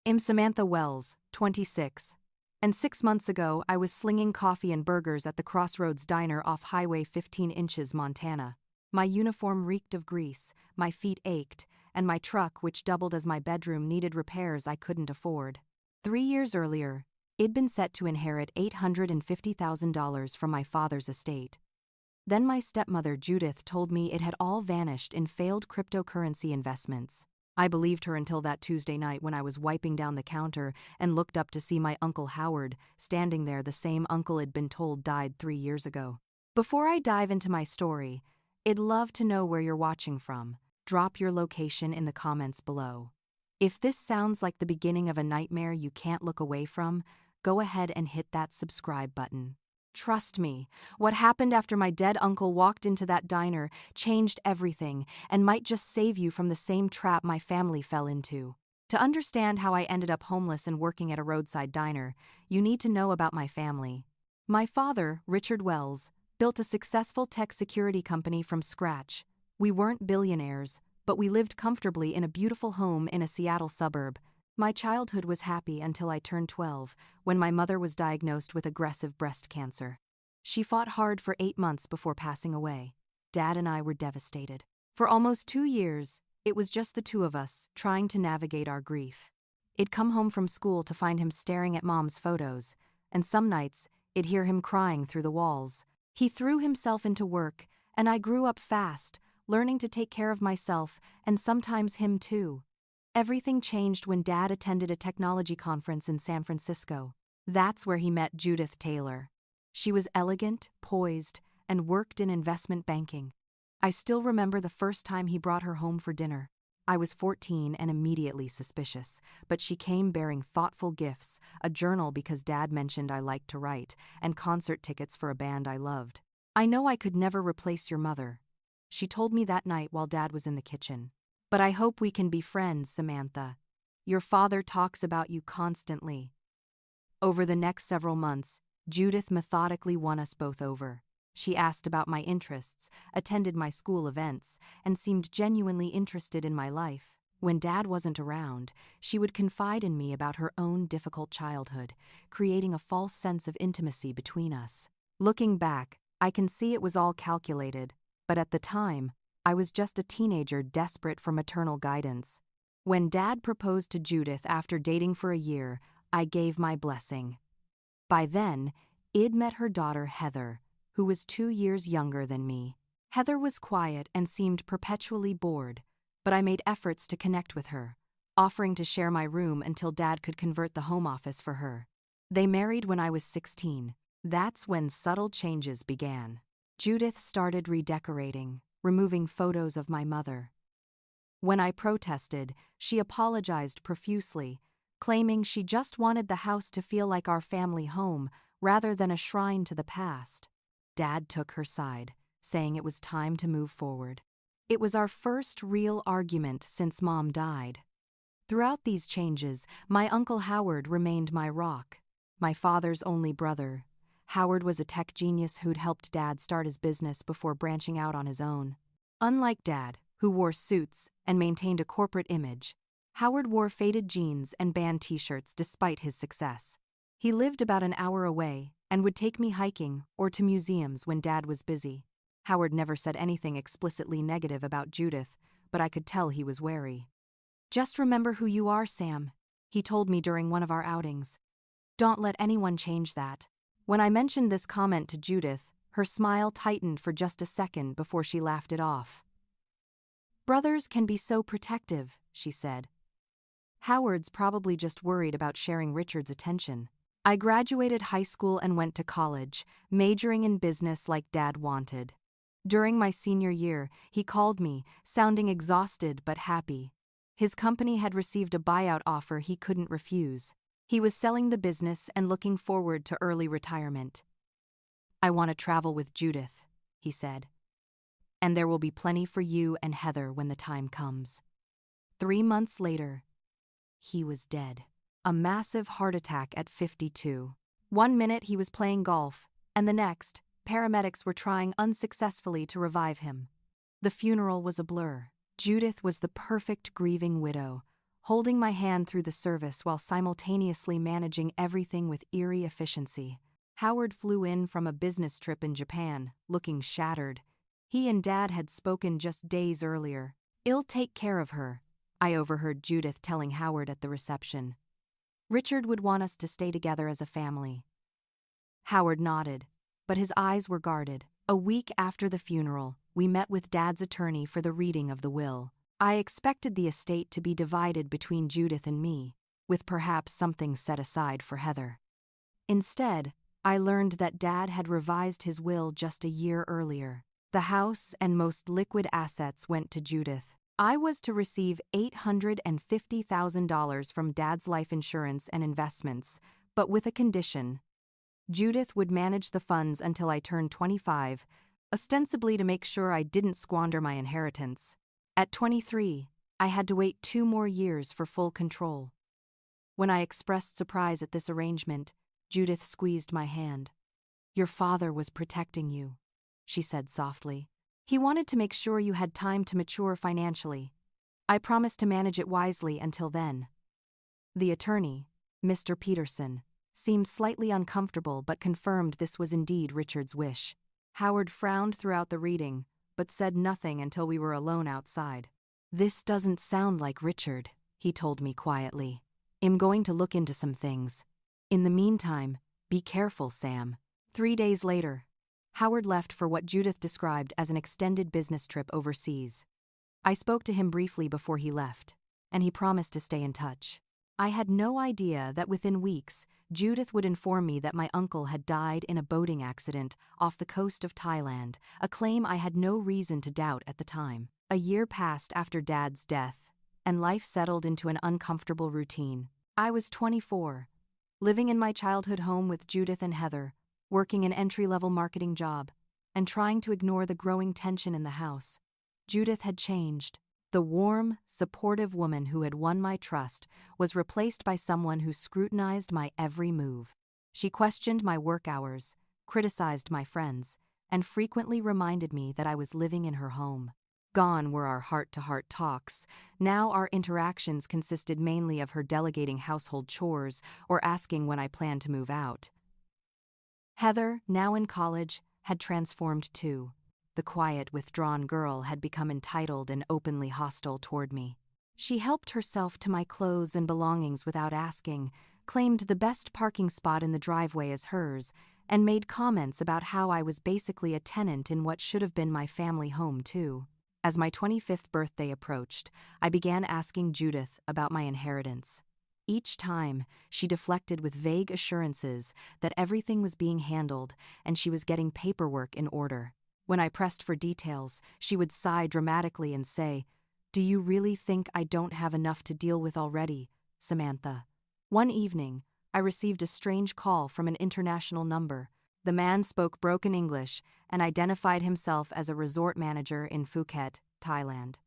I'm Samantha Wells, 26. And 6 months ago, I was slinging coffee and burgers at the Crossroads Diner off Highway 15 Inches, Montana. My uniform reeked of grease, my feet ached, and my truck, which doubled as my bedroom, needed repairs I couldn't afford. 3 years earlier, I'd been set to inherit $850,000 from my father's estate. Then my stepmother, Judith, told me it had all vanished in failed cryptocurrency investments. I believed her until that Tuesday night when I was wiping down the counter and looked up to see my Uncle Howard standing there, the same uncle I'd been told died 3 years ago. Before I dive into my story, I'd love to know where you're watching from. Drop your location in the comments below. If this sounds like the beginning of a nightmare you can't look away from, go ahead and hit that subscribe button. Trust me, what happened after my dead uncle walked into that diner changed everything and might just save you from the same trap my family fell into. To understand how I ended up homeless and working at a roadside diner, you need to know about my family. My father, Richard Wells, built a successful tech security company from scratch. We weren't billionaires, but we lived comfortably in a beautiful home in a Seattle suburb. My childhood was happy until I turned 12, when my mother was diagnosed with aggressive breast cancer. She fought hard for 8 months before passing away. Dad and I were devastated. For almost 2 years, it was just the two of us, trying to navigate our grief. I'd come home from school to find him staring at Mom's photos, and some nights, I'd hear him crying through the walls. He threw himself into work, and I grew up fast, learning to take care of myself, and sometimes him too. Everything changed when Dad attended a technology conference in San Francisco. That's where he met Judith Taylor. She was elegant, poised, and worked in investment banking. I still remember the first time he brought her home for dinner. I was 14 and immediately suspicious, but she came bearing thoughtful gifts, a journal because Dad mentioned I liked to write, and concert tickets for a band I loved. "I know I could never replace your mother," she told me that night while Dad was in the kitchen. "But I hope we can be friends, Samantha. Your father talks about you constantly." Over the next several months, Judith methodically won us both over. She asked about my interests, attended my school events, and seemed genuinely interested in my life. When Dad wasn't around, she would confide in me about her own difficult childhood, creating a false sense of intimacy between us. Looking back, I can see it was all calculated, but at the time, I was just a teenager desperate for maternal guidance. When Dad proposed to Judith after dating for a year, I gave my blessing. By then, I'd met her daughter Heather, who was 2 years younger than me. Heather was quiet and seemed perpetually bored, but I made efforts to connect with her, offering to share my room until Dad could convert the home office for her. They married when I was 16. That's when subtle changes began. Judith started redecorating, removing photos of my mother. When I protested, she apologized profusely, claiming she just wanted the house to feel like our family home rather than a shrine to the past. Dad took her side, saying it was time to move forward. It was our first real argument since Mom died. Throughout these changes, my Uncle Howard remained my rock, my father's only brother. Howard was a tech genius who'd helped Dad start his business before branching out on his own. Unlike Dad, who wore suits and maintained a corporate image, Howard wore faded jeans and band t-shirts despite his success. He lived about an hour away and would take me hiking or to museums when Dad was busy. Howard never said anything explicitly negative about Judith, but I could tell he was wary. "Just remember who you are, Sam," he told me during one of our outings. "Don't let anyone change that." When I mentioned this comment to Judith, her smile tightened for just a second before she laughed it off. "Brothers can be so protective," she said. "Howard's probably just worried about sharing Richard's attention." I graduated high school and went to college, majoring in business like Dad wanted. During my senior year, he called me, sounding exhausted but happy. His company had received a buyout offer he couldn't refuse. He was selling the business and looking forward to early retirement. "I want to travel with Judith," he said. "And there will be plenty for you and Heather when the time comes." 3 months later, he was dead. A massive heart attack at 52. One minute he was playing golf, and the next, paramedics were trying unsuccessfully to revive him. The funeral was a blur. Judith was the perfect grieving widow, holding my hand through the service while simultaneously managing everything with eerie efficiency. Howard flew in from a business trip in Japan, looking shattered. He and Dad had spoken just days earlier. "I'll take care of her," I overheard Judith telling Howard at the reception. "Richard would want us to stay together as a family." Howard nodded, but his eyes were guarded. A week after the funeral, we met with Dad's attorney for the reading of the will. I expected the estate to be divided between Judith and me, with perhaps something set aside for Heather. Instead, I learned that Dad had revised his will just a year earlier. The house and most liquid assets went to Judith. I was to receive $850,000 from Dad's life insurance and investments, but with a condition. Judith would manage the funds until I turned 25, ostensibly to make sure I didn't squander my inheritance. At 23, I had to wait 2 more years for full control. When I expressed surprise at this arrangement, Judith squeezed my hand. "Your father was protecting you," she said softly. "He wanted to make sure you had time to mature financially. I promised to manage it wisely until then." The attorney, Mr. Peterson, seemed slightly uncomfortable but confirmed this was indeed Richard's wish. Howard frowned throughout the reading, but said nothing until we were alone outside. "This doesn't sound like Richard," he told me quietly. "I'm going to look into some things. In the meantime, be careful, Sam." 3 days later, Howard left for what Judith described as an extended business trip overseas. I spoke to him briefly before he left, and he promised to stay in touch. I had no idea that within weeks, Judith would inform me that my uncle had died in a boating accident off the coast of Thailand, a claim I had no reason to doubt at the time. A year passed after Dad's death, and life settled into an uncomfortable routine. I was 24, living in my childhood home with Judith and Heather, working an entry-level marketing job, and trying to ignore the growing tension in the house. Judith had changed. The warm, supportive woman who had won my trust was replaced by someone who scrutinized my every move. She questioned my work hours, criticized my friends, and frequently reminded me that I was living in her home. Gone were our heart-to-heart talks. Now our interactions consisted mainly of her delegating household chores or asking when I planned to move out. Heather, now in college, had transformed too. The quiet, withdrawn girl had become entitled and openly hostile toward me. She helped herself to my clothes and belongings without asking, claimed the best parking spot in the driveway as hers, and made comments about how I was basically a tenant in what should have been my family home too. As my 25th birthday approached, I began asking Judith about my inheritance. Each time, she deflected with vague assurances that everything was being handled and she was getting paperwork in order. When I pressed for details, she would sigh dramatically and say, "Do you really think I don't have enough to deal with already, Samantha?" One evening, I received a strange call from an international number. The man spoke broken English and identified himself as a resort manager in Phuket, Thailand.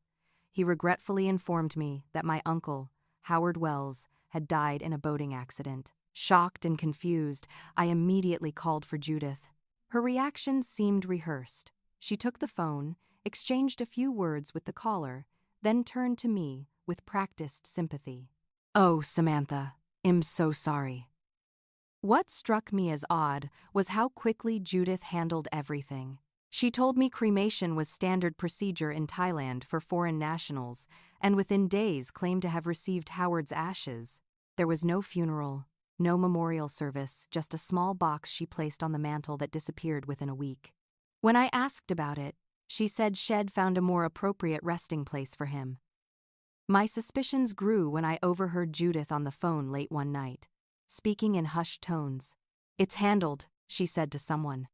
He regretfully informed me that my uncle, Howard Wells, had died in a boating accident. Shocked and confused, I immediately called for Judith. Her reaction seemed rehearsed. She took the phone, exchanged a few words with the caller, then turned to me with practiced sympathy. "Oh, Samantha, I'm so sorry." What struck me as odd was how quickly Judith handled everything. She told me cremation was standard procedure in Thailand for foreign nationals, and within days claimed to have received Howard's ashes. There was no funeral, no memorial service, just a small box she placed on the mantel that disappeared within a week. When I asked about it, she said she'd found a more appropriate resting place for him. My suspicions grew when I overheard Judith on the phone late one night, speaking in hushed tones. "It's handled," she said to someone.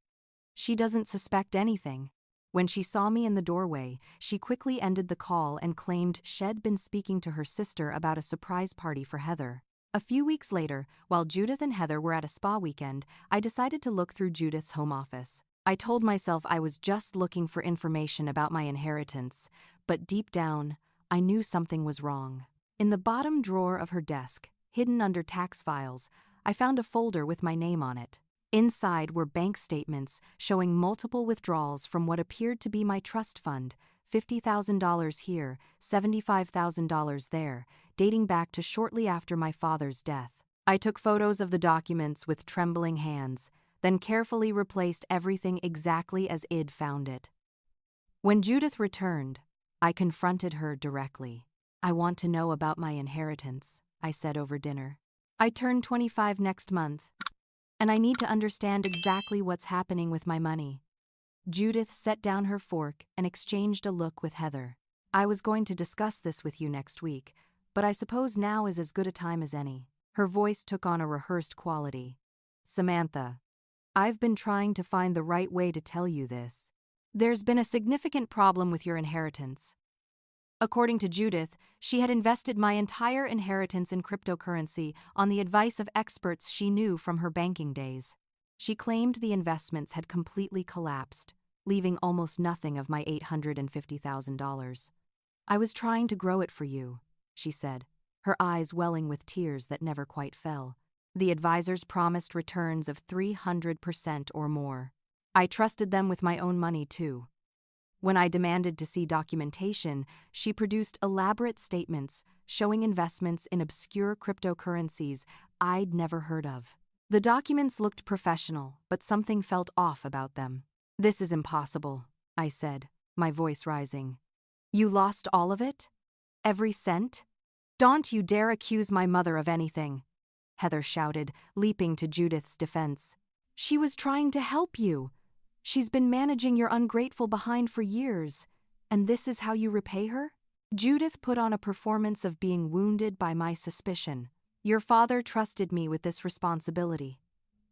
"She doesn't suspect anything." When she saw me in the doorway, she quickly ended the call and claimed she'd been speaking to her sister about a surprise party for Heather. A few weeks later, while Judith and Heather were at a spa weekend, I decided to look through Judith's home office. I told myself I was just looking for information about my inheritance, but deep down, I knew something was wrong. In the bottom drawer of her desk, hidden under tax files, I found a folder with my name on it. Inside were bank statements showing multiple withdrawals from what appeared to be my trust fund, $50,000 here, $75,000 there, dating back to shortly after my father's death. I took photos of the documents with trembling hands, then carefully replaced everything exactly as Id found it. When Judith returned, I confronted her directly. "I want to know about my inheritance," I said over dinner. "I turn 25 next month, and I need to understand exactly what's happening with my money." Judith set down her fork and exchanged a look with Heather. "I was going to discuss this with you next week, but I suppose now is as good a time as any." Her voice took on a rehearsed quality. "Samantha, I've been trying to find the right way to tell you this. There's been a significant problem with your inheritance." According to Judith, she had invested my entire inheritance in cryptocurrency on the advice of experts she knew from her banking days. She claimed the investments had completely collapsed, leaving almost nothing of my $850,000. "I was trying to grow it for you," she said, her eyes welling with tears that never quite fell. "The advisors promised returns of 300% or more. I trusted them with my own money, too. When I demanded to see documentation, she produced elaborate statements showing investments in obscure cryptocurrencies I'd never heard of. The documents looked professional, but something felt off about them. "This is impossible," I said, my voice rising. "You lost all of it? Every cent? Don't you dare accuse my mother of anything," Heather shouted, leaping to Judith's defense. "She was trying to help you. She's been managing your ungrateful behind for years, and this is how you repay her?" Judith put on a performance of being wounded by my suspicion. "Your father trusted me with this responsibility.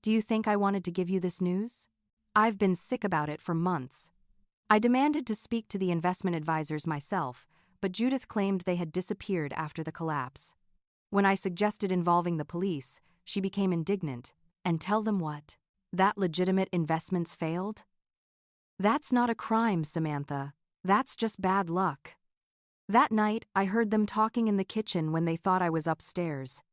Do you think I wanted to give you this news? I've been sick about it for months." I demanded to speak to the investment advisors myself, but Judith claimed they had disappeared after the collapse. When I suggested involving the police, she became indignant. "And tell them what? That legitimate investments failed? That's not a crime, Samantha. That's just bad luck." That night, I heard them talking in the kitchen when they thought I was upstairs.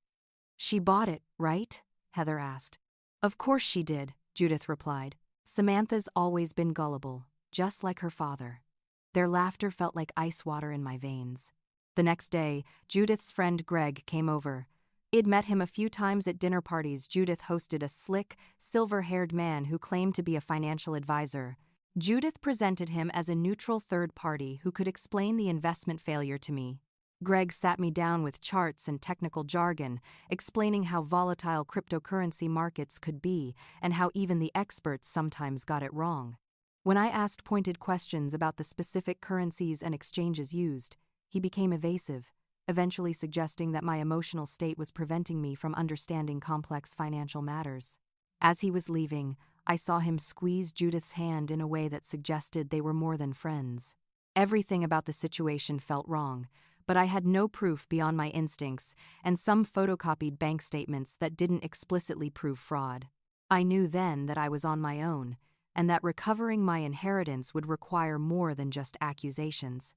"She bought it, right?" Heather asked. "Of course she did," Judith replied. Samantha's always been gullible, just like her father. Their laughter felt like ice water in my veins. The next day, Judith's friend Greg came over. I'd met him a few times at dinner parties Judith hosted. A slick, silver-haired man who claimed to be a financial advisor. Judith presented him as a neutral third party who could explain the investment failure to me. Greg sat me down with charts and technical jargon, explaining how volatile cryptocurrency markets could be and how even the experts sometimes got it wrong. When I asked pointed questions about the specific currencies and exchanges used, he became evasive, eventually suggesting that my emotional state was preventing me from understanding complex financial matters. As he was leaving, I saw him squeeze Judith's hand in a way that suggested they were more than friends. Everything about the situation felt wrong, but I had no proof beyond my instincts and some photocopied bank statements that didn't explicitly prove fraud. I knew then that I was on my own, and that recovering my inheritance would require more than just accusations.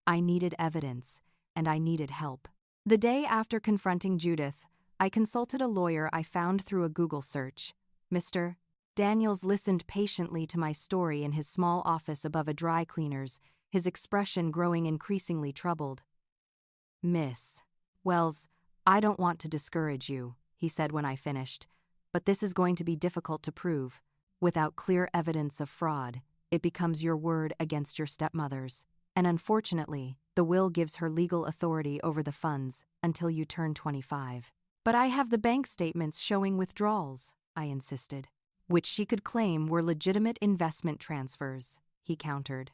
I needed evidence, and I needed help. The day after confronting Judith, I consulted a lawyer I found through a Google search. Mr. Daniels listened patiently to my story in his small office above a dry cleaner's, his expression growing increasingly troubled. "Miss Wells, I don't want to discourage you," he said when I finished, "but this is going to be difficult to prove. Without clear evidence of fraud, it becomes your word against your stepmother's. And unfortunately, the will gives her legal authority over the funds until you turn 25. "But I have the bank statements showing withdrawals," I insisted. "Which she could claim were legitimate investment transfers," he countered.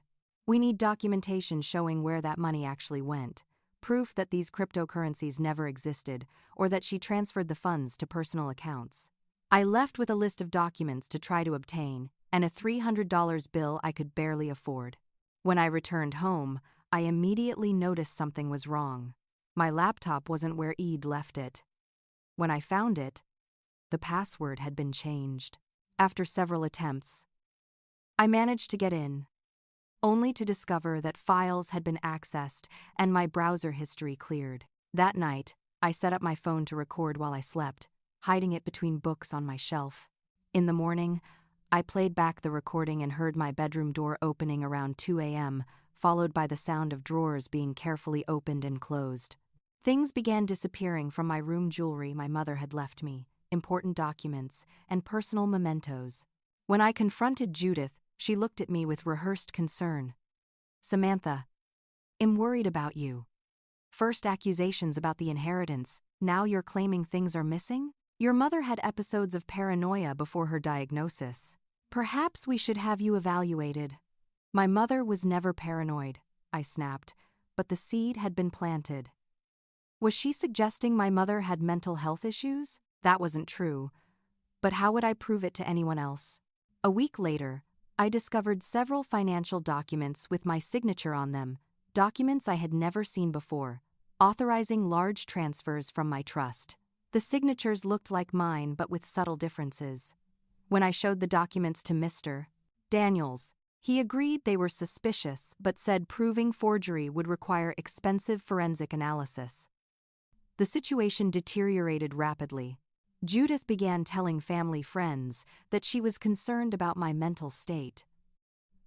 "We need documentation showing where that money actually went, proof that these cryptocurrencies never existed or that she transferred the funds to personal accounts." I left with a list of documents to try to obtain and a $300 bill I could barely afford. When I returned home, I immediately noticed something was wrong. My laptop wasn't where I'd left it. When I found it, the password had been changed. After several attempts, I managed to get in, only to discover that files had been accessed and my browser history cleared. That night, I set up my phone to record while I slept, hiding it between books on my shelf. In the morning, I played back the recording and heard my bedroom door opening around 2 a.m., followed by the sound of drawers being carefully opened and closed. Things began disappearing from my room: jewelry my mother had left me, important documents, and personal mementos. When I confronted Judith, she looked at me with rehearsed concern. "Samantha, I'm worried about you. First accusations about the inheritance, now you're claiming things are missing? Your mother had episodes of paranoia before her diagnosis. Perhaps we should have you evaluated." "My mother was never paranoid," I snapped, but the seed had been planted. Was she suggesting my mother had mental health issues? That wasn't true. But how would I prove it to anyone else? A week later, I discovered several financial documents with my signature on them, documents I had never seen before, authorizing large transfers from my trust. The signatures looked like mine but with subtle differences. When I showed the documents to Mr. Daniels, he agreed they were suspicious but said proving forgery would require expensive forensic analysis. The situation deteriorated rapidly. Judith began telling family friends that she was concerned about my mental state.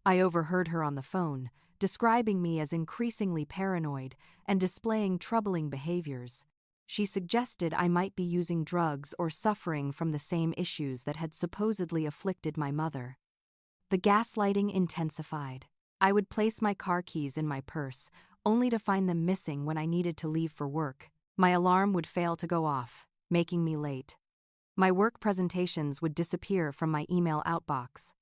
I overheard her on the phone, describing me as increasingly paranoid and displaying troubling behaviors. She suggested I might be using drugs or suffering from the same issues that had supposedly afflicted my mother. The gaslighting intensified. I would place my car keys in my purse, only to find them missing when I needed to leave for work. My alarm would fail to go off, making me late. My work presentations would disappear from my email outbox.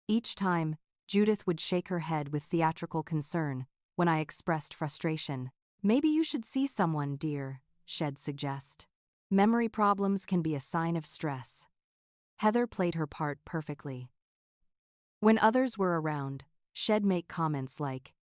Each time, Judith would shake her head with theatrical concern when I expressed frustration. "Maybe you should see someone, dear," she'd suggest. "Memory problems can be a sign of stress." Heather played her part perfectly. When others were around, she'd make comments like,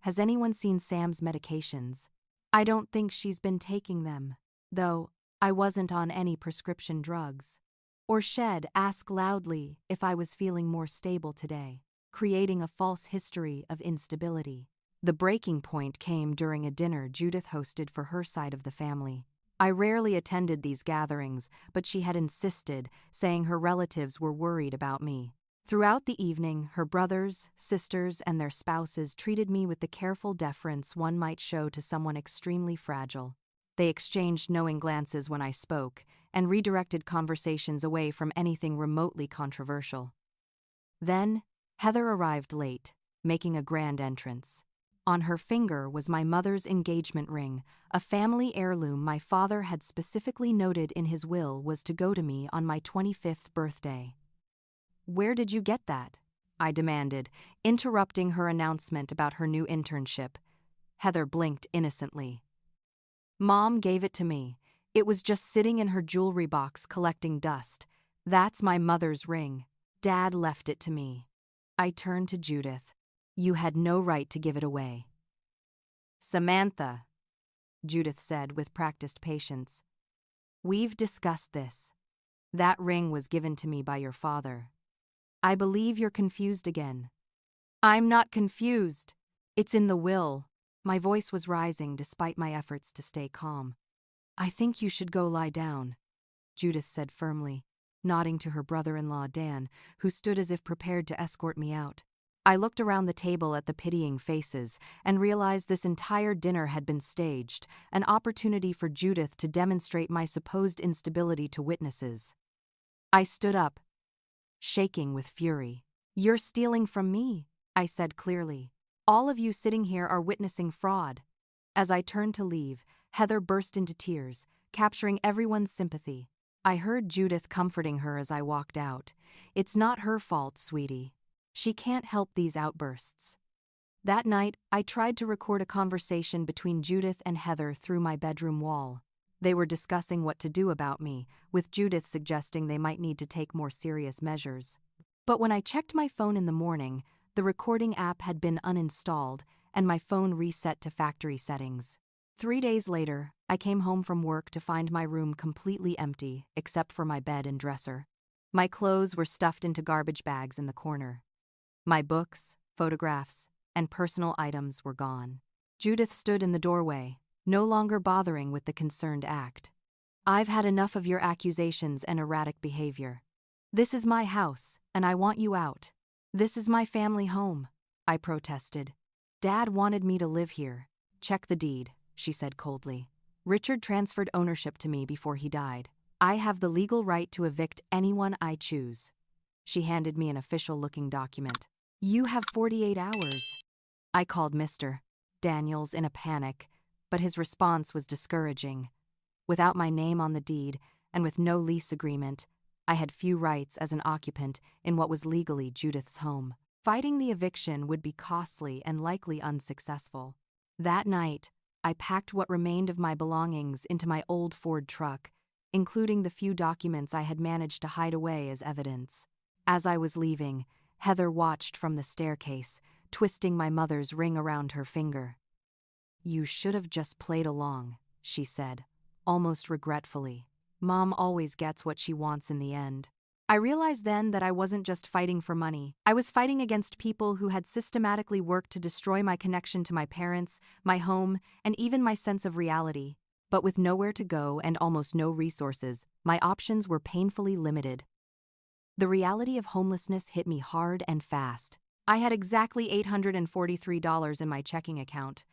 "Has anyone seen Sam's medications? I don't think she's been taking them, though I wasn't on any prescription drugs." Or she'd ask loudly if I was feeling more stable today, creating a false history of instability. The breaking point came during a dinner Judith hosted for her side of the family. I rarely attended these gatherings, but she had insisted, saying her relatives were worried about me. Throughout the evening, her brothers, sisters, and their spouses treated me with the careful deference one might show to someone extremely fragile. They exchanged knowing glances when I spoke, and redirected conversations away from anything remotely controversial. Then, Heather arrived late, making a grand entrance. On her finger was my mother's engagement ring, a family heirloom my father had specifically noted in his will was to go to me on my 25th birthday. "Where did you get that?" I demanded, interrupting her announcement about her new internship. Heather blinked innocently. "Mom gave it to me. It was just sitting in her jewelry box collecting dust. That's my mother's ring. Dad left it to me." I turned to Judith. "You had no right to give it away." "Samantha," Judith said with practiced patience, "we've discussed this. That ring was given to me by your father. I believe you're confused again." "I'm not confused. It's in the will." My voice was rising despite my efforts to stay calm. "I think you should go lie down," Judith said firmly, nodding to her brother-in-law Dan, who stood as if prepared to escort me out. I looked around the table at the pitying faces and realized this entire dinner had been staged, an opportunity for Judith to demonstrate my supposed instability to witnesses. I stood up, shaking with fury. "You're stealing from me," I said clearly. "All of you sitting here are witnessing fraud." As I turned to leave, Heather burst into tears, capturing everyone's sympathy. I heard Judith comforting her as I walked out. "It's not her fault, sweetie. She can't help these outbursts." That night, I tried to record a conversation between Judith and Heather through my bedroom wall. They were discussing what to do about me, with Judith suggesting they might need to take more serious measures. But when I checked my phone in the morning, the recording app had been uninstalled, and my phone reset to factory settings. 3 days later, I came home from work to find my room completely empty, except for my bed and dresser. My clothes were stuffed into garbage bags in the corner. My books, photographs, and personal items were gone. Judith stood in the doorway, no longer bothering with the concerned act. "I've had enough of your accusations and erratic behavior. This is my house, and I want you out. This is my family home," I protested. Dad wanted me to live here. Check the deed, she said coldly. Richard transferred ownership to me before he died. I have the legal right to evict anyone I choose. She handed me an official-looking document. You have 48 hours. I called Mr. Daniels in a panic, but his response was discouraging. Without my name on the deed, and with no lease agreement, I had few rights as an occupant in what was legally Judith's home. Fighting the eviction would be costly and likely unsuccessful. That night, I packed what remained of my belongings into my old Ford truck, including the few documents I had managed to hide away as evidence. As I was leaving, Heather watched from the staircase, twisting my mother's ring around her finger. You should have just played along, she said, almost regretfully. Mom always gets what she wants in the end. I realized then that I wasn't just fighting for money. I was fighting against people who had systematically worked to destroy my connection to my parents, my home, and even my sense of reality. But with nowhere to go and almost no resources, my options were painfully limited. The reality of homelessness hit me hard and fast. I had exactly $843 in my checking account,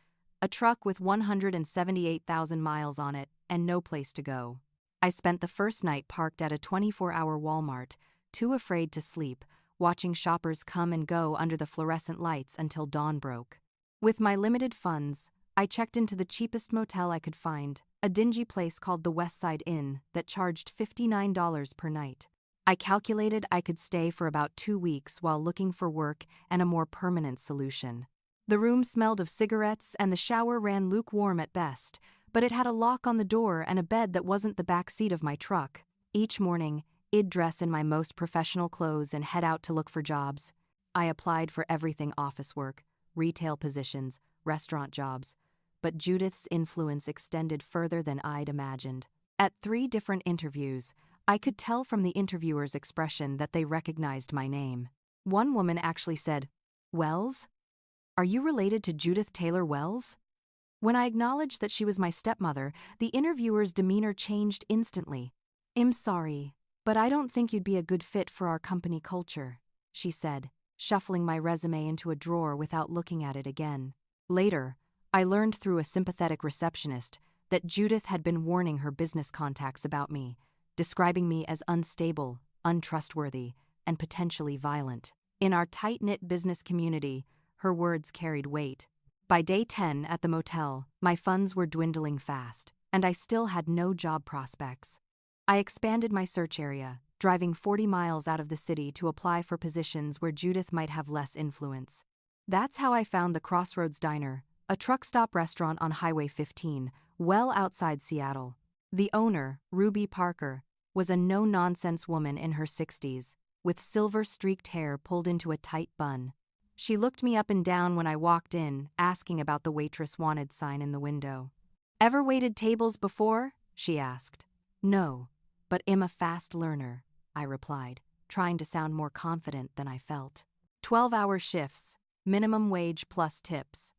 a truck with 178,000 miles on it, and no place to go. I spent the first night parked at a 24-hour Walmart, too afraid to sleep, watching shoppers come and go under the fluorescent lights until dawn broke. With my limited funds, I checked into the cheapest motel I could find, a dingy place called the Westside Inn that charged $59 per night. I calculated I could stay for about 2 weeks while looking for work and a more permanent solution. The room smelled of cigarettes and the shower ran lukewarm at best, but it had a lock on the door and a bed that wasn't the back seat of my truck. Each morning, I'd dress in my most professional clothes and head out to look for jobs. I applied for everything: office work, retail positions, restaurant jobs. But Judith's influence extended further than I'd imagined. At 3 different interviews, I could tell from the interviewer's expression that they recognized my name. One woman actually said, "Wells? Are you related to Judith Taylor Wells?" When I acknowledged that she was my stepmother, the interviewer's demeanor changed instantly. "I'm sorry, but I don't think you'd be a good fit for our company culture," she said, shuffling my resume into a drawer without looking at it again. Later, I learned through a sympathetic receptionist that Judith had been warning her business contacts about me, describing me as unstable, untrustworthy, and potentially violent. In our tight-knit business community, her words carried weight. By day 10 at the motel, my funds were dwindling fast, and I still had no job prospects. I expanded my search area, driving 40 miles out of the city to apply for positions where Judith might have less influence. That's how I found the Crossroads Diner, a truck stop restaurant on Highway 15, well outside Seattle. The owner, Ruby Parker, was a no-nonsense woman in her 60s, with silver-streaked hair pulled into a tight bun. She looked me up and down when I walked in, asking about the waitress wanted sign in the window. "Ever waited tables before?" she asked. "No, but I'm a fast learner," I replied, trying to sound more confident than I felt. 12-hour shifts, minimum wage plus tips.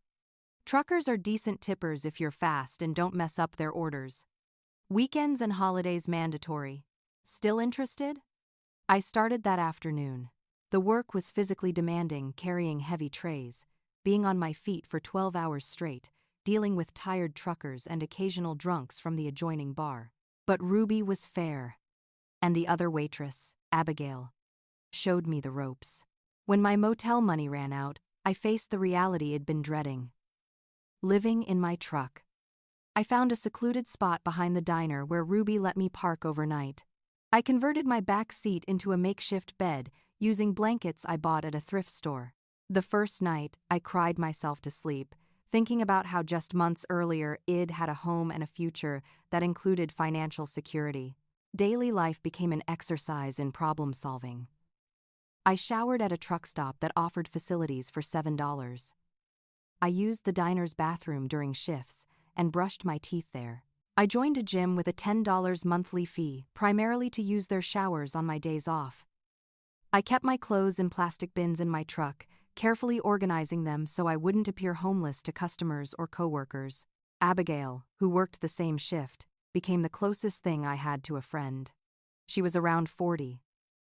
Truckers are decent tippers if you're fast and don't mess up their orders. Weekends and holidays mandatory. Still interested? I started that afternoon. The work was physically demanding, carrying heavy trays, being on my feet for 12 hours straight, dealing with tired truckers and occasional drunks from the adjoining bar. But Ruby was fair. And the other waitress, Abigail, showed me the ropes. When my motel money ran out, I faced the reality I'd been dreading. Living in my truck. I found a secluded spot behind the diner where Ruby let me park overnight. I converted my back seat into a makeshift bed using blankets I bought at a thrift store. The first night, I cried myself to sleep, thinking about how just months earlier I'd had a home and a future that included financial security. Daily life became an exercise in problem solving. I showered at a truck stop that offered facilities for $7. I used the diner's bathroom during shifts and brushed my teeth there. I joined a gym with a $10 monthly fee, primarily to use their showers on my days off. I kept my clothes in plastic bins in my truck, carefully organizing them so I wouldn't appear homeless to customers or coworkers. Abigail, who worked the same shift, became the closest thing I had to a friend. She was around 40,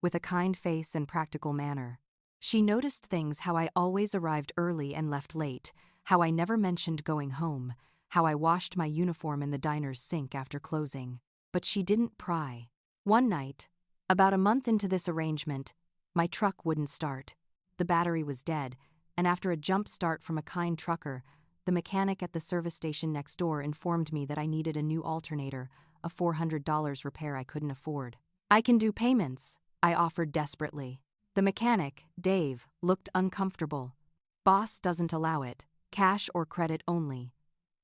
with a kind face and practical manner. She noticed things: how I always arrived early and left late, how I never mentioned going home, how I washed my uniform in the diner's sink after closing. But she didn't pry. One night, about a month into this arrangement, my truck wouldn't start. The battery was dead, and after a jump start from a kind trucker, the mechanic at the service station next door informed me that I needed a new alternator, a $400 repair I couldn't afford. "I can do payments," I offered desperately. The mechanic, Dave, looked uncomfortable. "Boss doesn't allow it. Cash or credit only."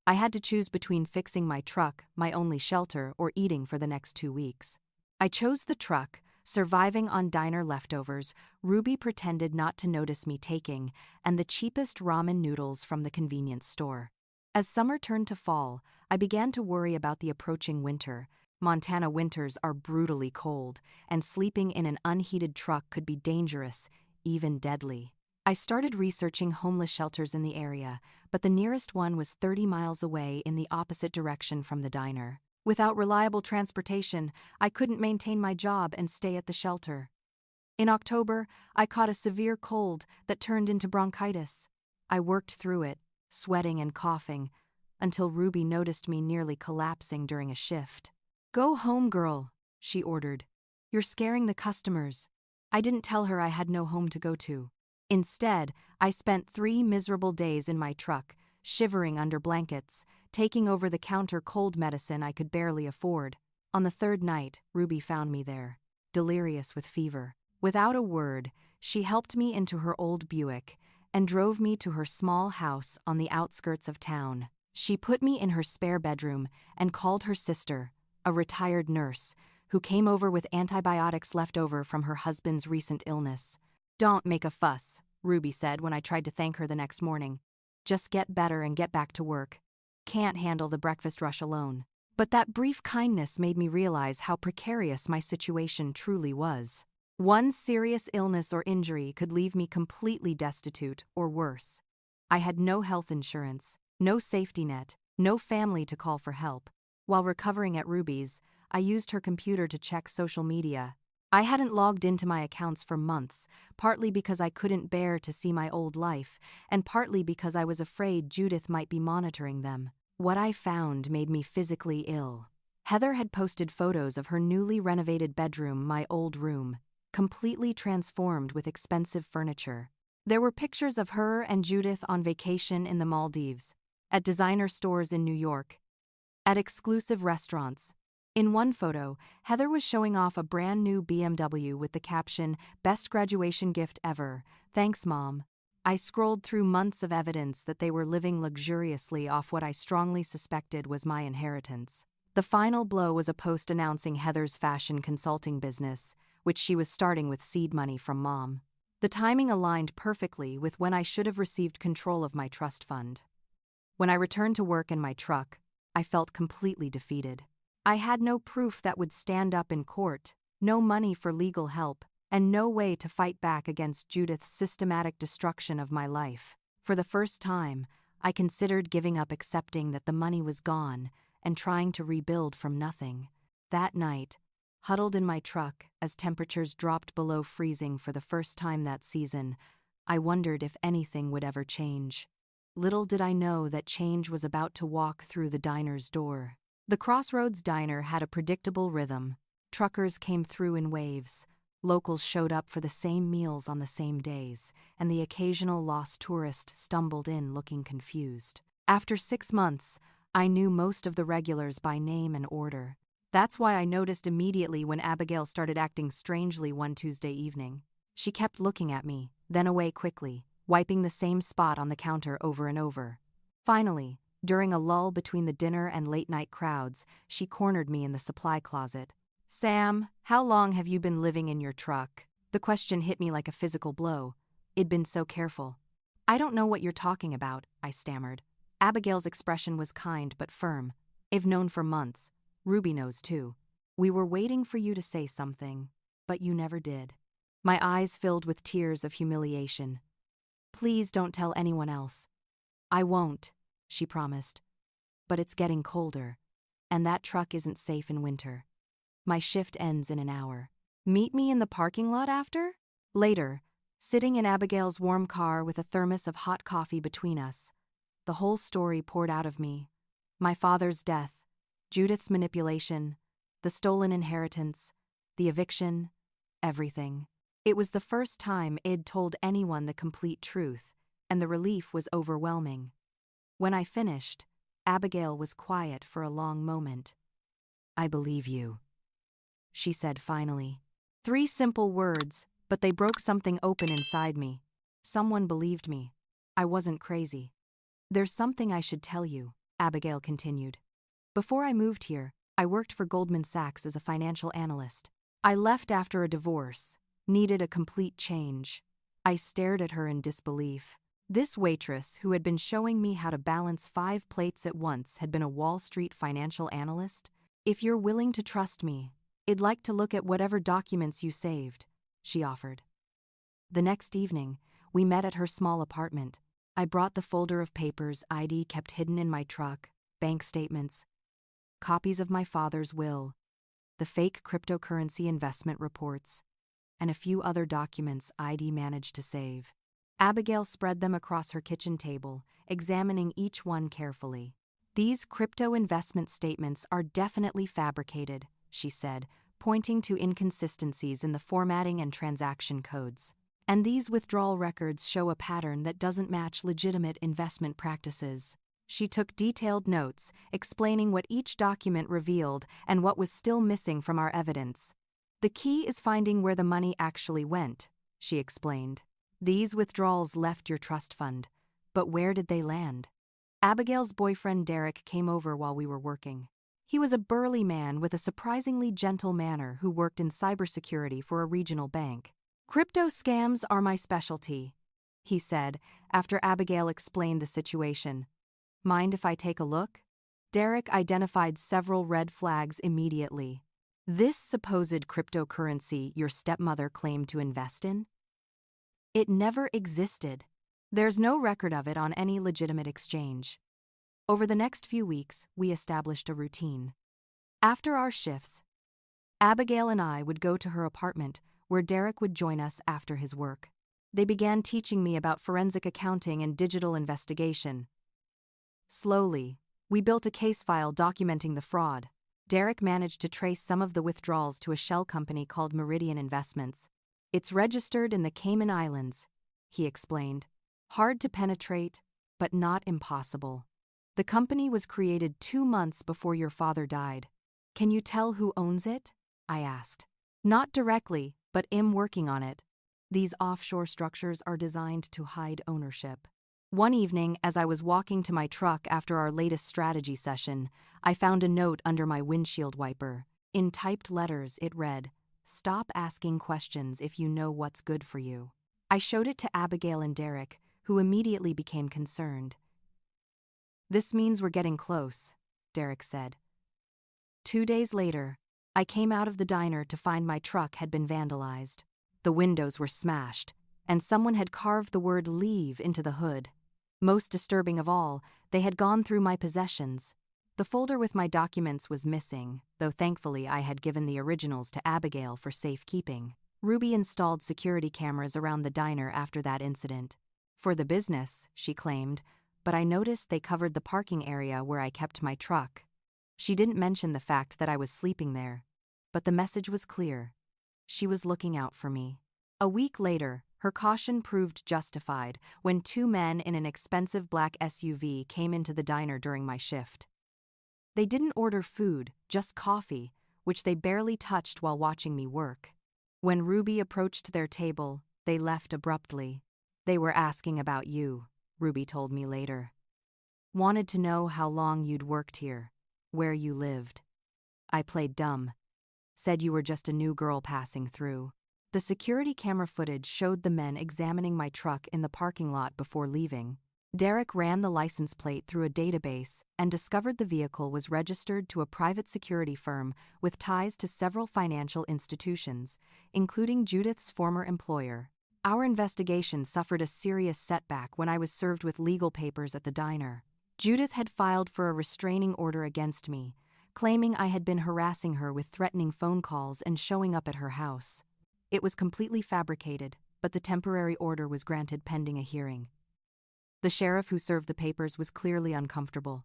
I had to choose between fixing my truck, my only shelter, or eating for the next 2 weeks. I chose the truck, surviving on diner leftovers Ruby pretended not to notice me taking, and the cheapest ramen noodles from the convenience store. As summer turned to fall, I began to worry about the approaching winter. Montana winters are brutally cold, and sleeping in an unheated truck could be dangerous, even deadly. I started researching homeless shelters in the area, but the nearest one was 30 miles away in the opposite direction from the diner. Without reliable transportation, I couldn't maintain my job and stay at the shelter. In October, I caught a severe cold that turned into bronchitis. I worked through it, sweating and coughing, until Ruby noticed me nearly collapsing during a shift. "Go home, girl," she ordered. "You're scaring the customers." I didn't tell her I had no home to go to. Instead, I spent 3 miserable days in my truck, shivering under blankets, taking over-the-counter cold medicine I could barely afford. On the 3rd night, Ruby found me there, delirious with fever. Without a word, she helped me into her old Buick and drove me to her small house on the outskirts of town. She put me in her spare bedroom and called her sister, a retired nurse, who came over with antibiotics left over from her husband's recent illness. "Don't make a fuss," Ruby said when I tried to thank her the next morning. "Just get better and get back to work. Can't handle the breakfast rush alone." But that brief kindness made me realize how precarious my situation truly was. One serious illness or injury could leave me completely destitute or worse. I had no health insurance, no safety net, no family to call for help. While recovering at Ruby's, I used her computer to check social media. I hadn't logged into my accounts for months, partly because I couldn't bear to see my old life, and partly because I was afraid Judith might be monitoring them. What I found made me physically ill. Heather had posted photos of her newly renovated bedroom, my old room, completely transformed with expensive furniture. There were pictures of her and Judith on vacation in the Maldives, at designer stores in New York, at exclusive restaurants. In one photo, Heather was showing off a brand new BMW with the caption, "Best graduation gift ever. Thanks, Mom." I scrolled through months of evidence that they were living luxuriously off what I strongly suspected was my inheritance. The final blow was a post announcing Heather's fashion consulting business, which she was starting with seed money from Mom. The timing aligned perfectly with when I should have received control of my trust fund. When I returned to work in my truck, I felt completely defeated. I had no proof that would stand up in court, no money for legal help, and no way to fight back against Judith's systematic destruction of my life. For the first time, I considered giving up, accepting that the money was gone, and trying to rebuild from nothing. That night, huddled in my truck as temperatures dropped below freezing for the first time that season, I wondered if anything would ever change. Little did I know that change was about to walk through the diner's door. The Crossroads Diner had a predictable rhythm. Truckers came through in waves. Locals showed up for the same meals on the same days, and the occasional lost tourist stumbled in looking confused. After 6 months, I knew most of the regulars by name and order. That's why I noticed immediately when Abigail started acting strangely one Tuesday evening. She kept looking at me, then away quickly, wiping the same spot on the counter over and over. Finally, during a lull between the dinner and late-night crowds, she cornered me in the supply closet. "Sam, how long have you been living in your truck?" The question hit me like a physical blow. It'd been so careful. "I don't know what you're talking about," I stammered. Abigail's expression was kind but firm. "I've known for months. Ruby knows too. We were waiting for you to say something, but you never did." My eyes filled with tears of humiliation. "Please don't tell anyone else." "I won't," she promised. "But it's getting colder, and that truck isn't safe in winter. My shift ends in an hour. Meet me in the parking lot after?" Later, Sitting in Abigail's warm car with a thermos of hot coffee between us, the whole story poured out of me. My father's death, Judith's manipulation, the stolen inheritance, the eviction, everything. It was the first time I'd told anyone the complete truth, and the relief was overwhelming. When I finished, Abigail was quiet for a long moment. "I believe you," she said finally. 3 simple words, but they broke something open inside me. Someone believed me. I wasn't crazy. "There's something I should tell you," Abigail continued. "Before I moved here, I worked for Goldman Sachs as a financial analyst. I left after a divorce, needed a complete change." I stared at her in disbelief. This waitress, who had been showing me how to balance 5 plates at once, had been a Wall Street financial analyst. "If you're willing to trust me, I'd like to look at whatever documents you saved," she offered. The next evening, we met at her small apartment. I brought the folder of papers I'd kept hidden in my truck, bank statements, copies of my father's will, the fake cryptocurrency investment reports, and a few other documents I'd managed to save. Abigail spread them across her kitchen table, examining each one carefully. "These crypto investment statements are definitely fabricated," she said, pointing to inconsistencies in the formatting and transaction codes. "And these withdrawal records show a pattern that doesn't match legitimate investment practices." She took detailed notes, explaining what each document revealed and what was still missing from our evidence. "The key is finding where the money actually went," she explained. "These withdrawals left your trust fund, but where did they land?" Abigail's boyfriend Derek came over while we were working. He was a burly man with a surprisingly gentle manner who worked in cybersecurity for a regional bank. "Crypto scams are my specialty," he said, after Abigail explained the situation. "Mind if I take a look?" Derek identified several red flags immediately. "This supposed cryptocurrency your stepmother claimed to invest in? It never existed. There's no record of it on any legitimate exchange." Over the next few weeks, we established a routine. After our shifts, Abigail and I would go to her apartment, where Derek would join us after his work. They began teaching me about forensic accounting and digital investigation. Slowly, we built a case file documenting the fraud. Derek managed to trace some of the withdrawals to a shell company called Meridian Investments. "It's registered in the Cayman Islands," he explained. "Hard to penetrate, but not impossible. The company was created 2 months before your father died. Can you tell who owns it?" I asked. "Not directly, but I'm working on it. These offshore structures are designed to hide ownership." One evening, as I was walking to my truck after our latest strategy session, I found a note under my windshield wiper. In typed letters, it read, "Stop asking questions if you know what's good for you." I showed it to Abigail and Derek, who immediately became concerned. "This means we're getting close," Derek said. 2 days later, I came out of the diner to find my truck had been vandalized. The windows were smashed, and someone had carved the word "leave" into the hood. Most disturbing of all, they had gone through my possessions. The folder with my documents was missing, though thankfully I had given the originals to Abigail for safekeeping. Ruby installed security cameras around the diner after that incident. "For the business," she claimed, but I noticed they covered the parking area where I kept my truck. She didn't mention the fact that I was sleeping there, but the message was clear. She was looking out for me. A week later, her caution proved justified when 2 men in an expensive black SUV came into the diner during my shift. They didn't order food, just coffee, which they barely touched while watching me work. When Ruby approached their table, they left abruptly. "They were asking about you," Ruby told me later. "Wanted to know how long you'd worked here, where you lived." I played dumb. Said you were just a new girl passing through. The security camera footage showed the men examining my truck in the parking lot before leaving. Derek ran the license plate through a database and discovered the vehicle was registered to a private security firm with ties to several financial institutions, including Judith's former employer. Our investigation suffered a serious setback when I was served with legal papers at the diner. Judith had filed for a restraining order against me, claiming I had been harassing her with threatening phone calls and showing up at her house. It was completely fabricated, but the temporary order was granted pending a hearing. The sheriff who served the papers was clearly uncomfortable.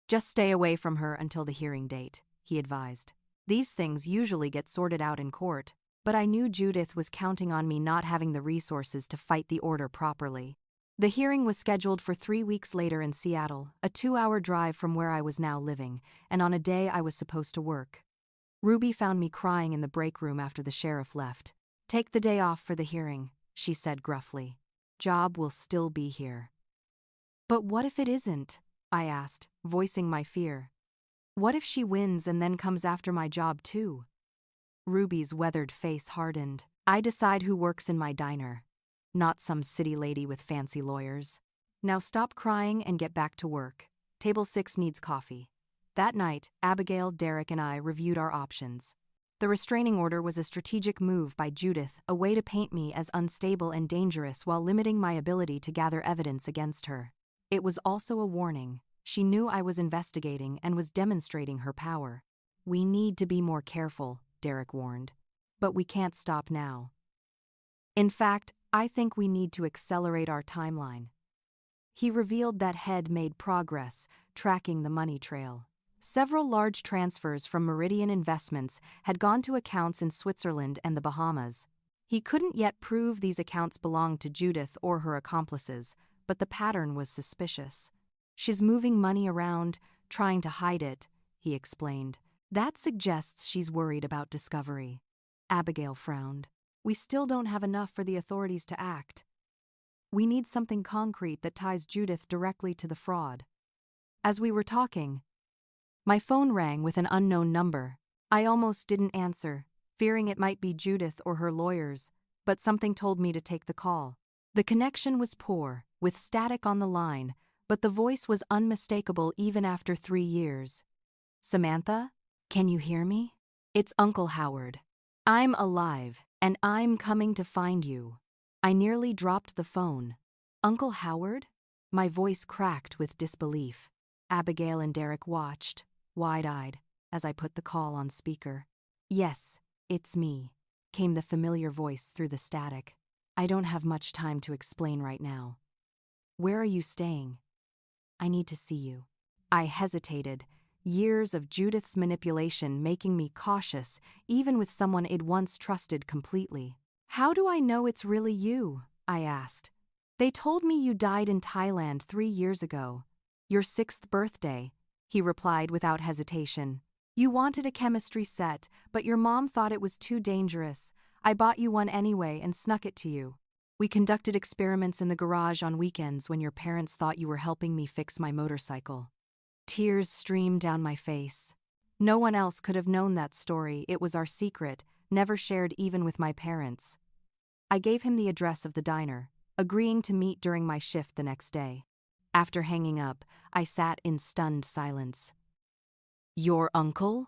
"Just stay away from her until the hearing date," he advised. "These things usually get sorted out in court," but I knew Judith was counting on me not having the resources to fight the order properly. The hearing was scheduled for 3 weeks later in Seattle, a 2-hour drive from where I was now living, and on a day I was supposed to work. Ruby found me crying in the break room after the sheriff left. "Take the day off for the hearing," she said gruffly. "Job will still be here." "But what if it isn't?" I asked, voicing my fear. "What if she wins and then comes after my job too?" Ruby's weathered face hardened. "I decide who works in my diner, not some city lady with fancy lawyers. Now stop crying and get back to work. Table 6 needs coffee." That night, Abigail, Derek, and I reviewed our options. The restraining order was a strategic move by Judith, a way to paint me as unstable and dangerous while limiting my ability to gather evidence against her. It was also a warning. She knew I was investigating and was demonstrating her power. "We need to be more careful," Derek warned. "But we can't stop now. In fact, I think we need to accelerate our timeline." He revealed that Head made progress, tracking the money trail. Several large transfers from Meridian Investments had gone to accounts in Switzerland and the Bahamas. He couldn't yet prove these accounts belonged to Judith or her accomplices, but the pattern was suspicious. "She's moving money around, trying to hide it," he explained. "That suggests she's worried about discovery." Abigail frowned. "We still don't have enough for the authorities to act. We need something concrete that ties Judith directly to the fraud." As we were talking, my phone rang with an unknown number. I almost didn't answer, fearing it might be Judith or her lawyers, but something told me to take the call. The connection was poor, with static on the line, but the voice was unmistakable even after 3 years. "Samantha? Can you hear me? It's Uncle Howard. I'm alive, and I'm coming to find you." I nearly dropped the phone. "Uncle Howard?" My voice cracked with disbelief. Abigail and Derek watched, wide-eyed, as I put the call on speaker. "Yes, it's me," came the familiar voice through the static. "I don't have much time to explain right now. Where are you staying? I need to see you." I hesitated, years of Judith's manipulation making me cautious, even with someone I'd once trusted completely. "How do I know it's really you?" I asked. "They told me you died in Thailand 3 years ago. Your 6th birthday," he replied without hesitation. "You wanted a chemistry set, but your mom thought it was too dangerous. I bought you one anyway and snuck it to you. We conducted experiments in the garage on weekends when your parents thought you were helping me fix my motorcycle." Tears streamed down my face. No one else could have known that story. It was our secret, never shared even with my parents. I gave him the address of the diner, agreeing to meet during my shift the next day. After hanging up, I sat in stunned silence. "Your uncle?"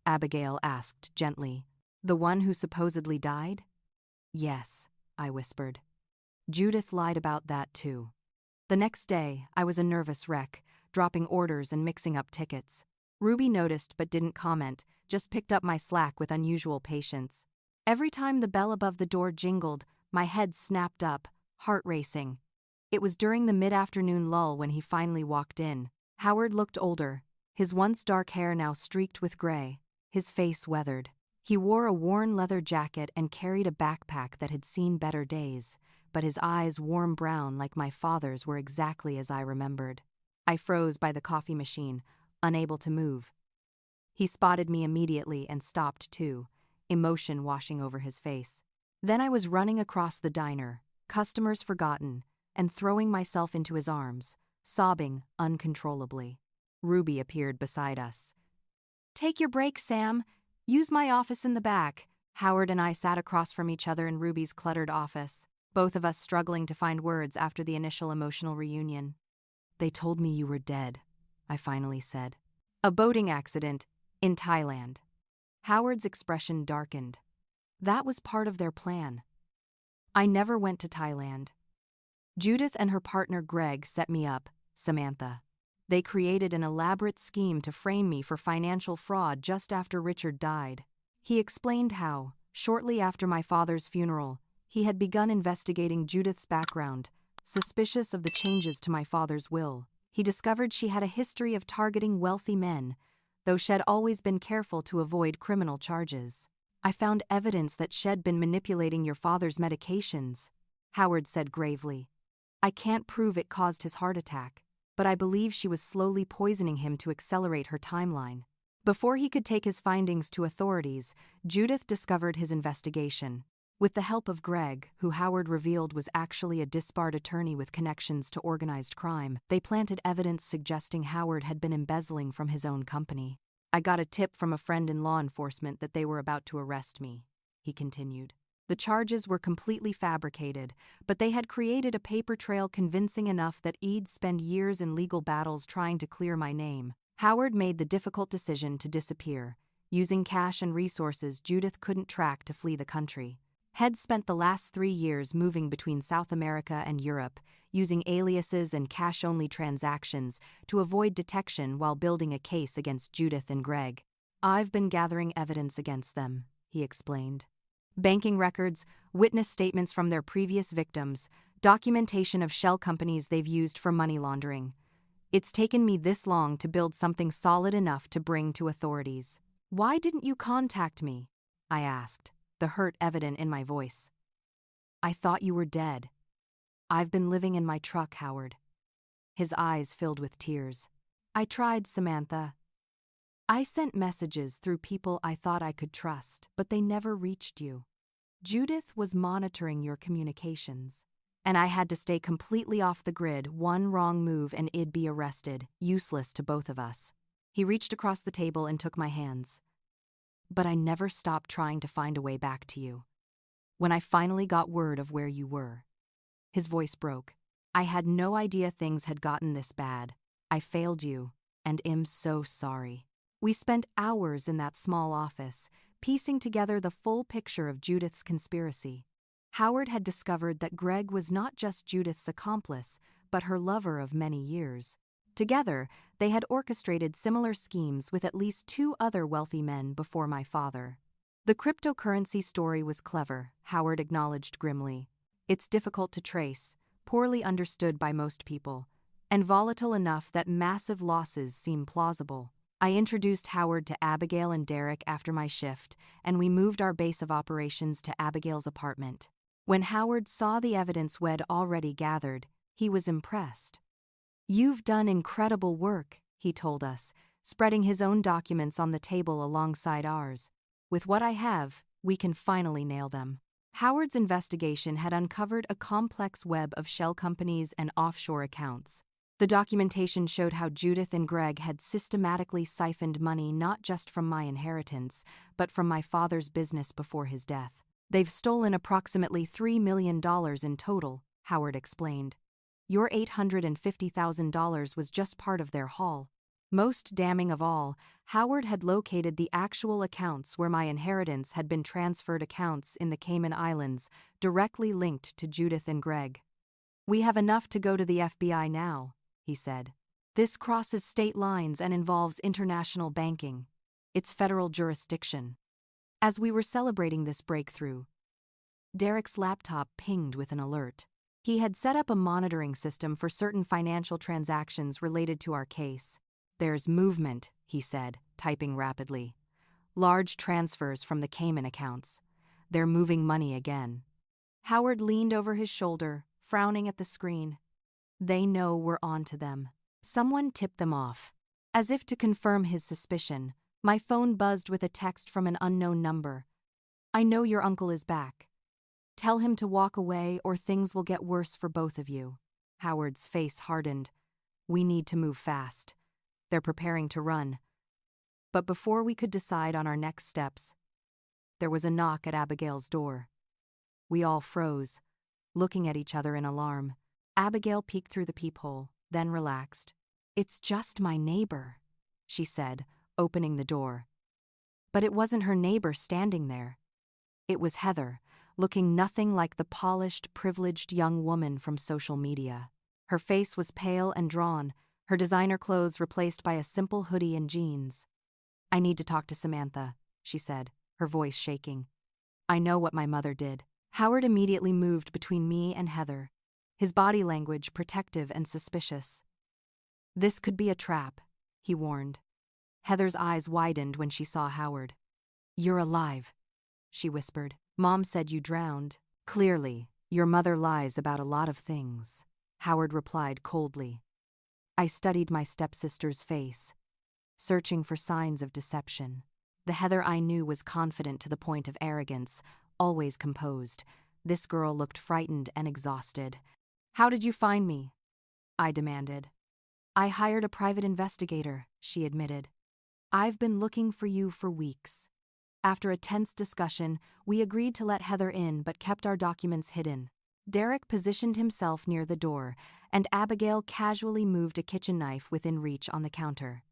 Abigail asked gently. "The one who supposedly died?" "Yes," I whispered. "Judith lied about that too." The next day, I was a nervous wreck, dropping orders and mixing up tickets. Ruby noticed but didn't comment, just picked up my slack with unusual patience. Every time the bell above the door jingled, my head snapped up, heart racing. It was during the mid-afternoon lull when he finally walked in. Howard looked older, his once dark hair now streaked with gray, his face weathered. He wore a worn leather jacket and carried a backpack that had seen better days, but his eyes, warm brown like my father's, were exactly as I remembered. I froze by the coffee machine, unable to move. He spotted me immediately and stopped too, emotion washing over his face. Then I was running across the diner, customers forgotten, and throwing myself into his arms, sobbing uncontrollably. Ruby appeared beside us. "Take your break, Sam. Use my office in the back." Howard and I sat across from each other in Ruby's cluttered office, both of us struggling to find words after the initial emotional reunion. "They told me you were dead," I finally said. "A boating accident in Thailand." Howard's expression darkened. That was part of their plan. I never went to Thailand. Judith and her partner Greg set me up, Samantha. They created an elaborate scheme to frame me for financial fraud just after Richard died. He explained how, shortly after my father's funeral, He had begun investigating Judith's background, suspicious of the changes to my father's will. He discovered she had a history of targeting wealthy men, though she'd always been careful to avoid criminal charges. I found evidence that she'd been manipulating your father's medications, Howard said gravely. I can't prove it caused his heart attack, but I believe she was slowly poisoning him to accelerate her timeline. Before he could take his findings to authorities, Judith discovered his investigation. With the help of Greg, who Howard revealed was actually a disbarred attorney with connections to organized crime, they planted evidence suggesting Howard had been embezzling from his own company. I got a tip from a friend in law enforcement that they were about to arrest me, he continued. The charges were completely fabricated, but they had created a paper trail convincing enough that I'd spend years in legal battles trying to clear my name. Howard made the difficult decision to disappear, using cash and resources Judith couldn't track to flee the country. He'd spent the last 3 years moving between South America and Europe, using aliases and cash-only transactions to avoid detection while building a case against Judith and Greg. I've been gathering evidence against them, he explained. Banking records, witness statements from their previous victims, documentation of shell companies they've used for money laundering. It's taken me this long to build something solid enough to bring to authorities. Why didn't you contact me? I asked, the hurt evident in my voice. I thought you were dead. I've been living in my truck, Howard. His eyes filled with tears. I tried, Samantha. I sent messages through people I thought I could trust, but they never reached you. Judith was monitoring your communications, and I had to stay completely off the grid. One wrong move and I'd be arrested, useless to both of us. He reached across the table and took my hands. But I never stopped trying to find a way back to you. When I finally got word of where you were. His voice broke. I had no idea things had gotten this bad. I failed you, and am so sorry. We spent hours in that small office, piecing together the full picture of Judith's conspiracy. Howard had discovered that Greg was not just Judith's accomplice, but her lover of many years. Together, they had orchestrated similar schemes with at least 2 other wealthy men before my father. The cryptocurrency story was clever, Howard acknowledged grimly. It's difficult to trace, poorly understood by most people, and volatile enough that massive losses seem plausible. I introduced Howard to Abigail and Derek after my shift, and we moved our base of operations to Abigail's apartment. When Howard saw the evidence we'd already gathered, he was impressed. You've done incredible work, he told us, spreading his own documents on the table alongside ours. With what I have, we can finally nail them. Howard's investigation had uncovered a complex web of shell companies and offshore accounts. The documentation showed how Judith and Greg had systematically siphoned money not just from my inheritance, but from my father's business before his death. They've stolen approximately $3 million in total, Howard explained. Your $850,000 was just part of their haul. Most damning of all, Howard had located the actual accounts where my inheritance had been transferred, accounts in the Cayman Islands, directly linked to Judith and Greg. We have enough to go to the FBI now, he said. This crosses state lines and involves international banking. It's federal jurisdiction. As we were celebrating this breakthrough, Derek's laptop pinged with an alert. He had set up a monitoring system for certain financial transactions related to our case. There's movement, he said, typing rapidly. Large transfers from the Cayman accounts. They're moving money again. Howard leaned over his shoulder, frowning at the screen. They know we're on to them. Someone tipped them off. As if to confirm his suspicion, my phone buzzed with a text from an unknown number. I know your uncle is back. Tell him to walk away or things will get worse for both of you. Howard's face hardened. We need to move fast. They're preparing to run. But before we could decide on our next steps, there was a knock at Abigail's door. We all froze, looking at each other in alarm. Abigail peeked through the peephole, then relaxed. It's just my neighbor, she said, opening the door. But it wasn't her neighbor standing there. It was Heather, looking nothing like the polished, privileged young woman from social media. Her face was pale and drawn, her designer clothes replaced by a simple hoodie and jeans. I need to talk to Samantha, she said, her voice shaking. I know what my mother did. Howard immediately moved between me and Heather, his body language protective and suspicious. "This could be a trap," he warned. Heather's eyes widened when she saw Howard. "You're alive," she whispered. "Mom said you drowned." "Clearly, your mother lies about a lot of things," Howard replied coldly. I studied my stepsister's face, searching for signs of deception. The Heather I knew was confident to the point of arrogance, always composed. This girl looked frightened and exhausted. "How did you find me?" I demanded. "I hired a private investigator," she admitted. "I've been looking for you for weeks." After a tense discussion, we agreed to let Heather in but kept our documents hidden. Derek positioned himself near the door, and Abigail casually moved a kitchen knife within reach on the counter.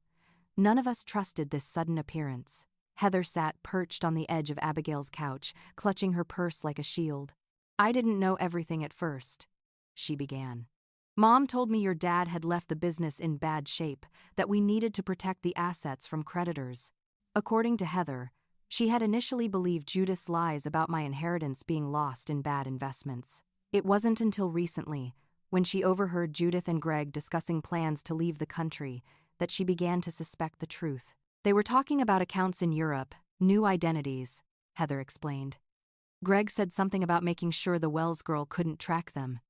None of us trusted this sudden appearance. Heather sat perched on the edge of Abigail's couch, clutching her purse like a shield. "I didn't know everything at first," she began. "Mom told me your dad had left the business in bad shape, that we needed to protect the assets from creditors." According to Heather, she had initially believed Judith's lies about my inheritance being lost in bad investments. It wasn't until recently, when she overheard Judith and Greg discussing plans to leave the country, that she began to suspect the truth. "They were talking about accounts in Europe, new identities," Heather explained. "Greg said something about making sure the Wells girl couldn't track them.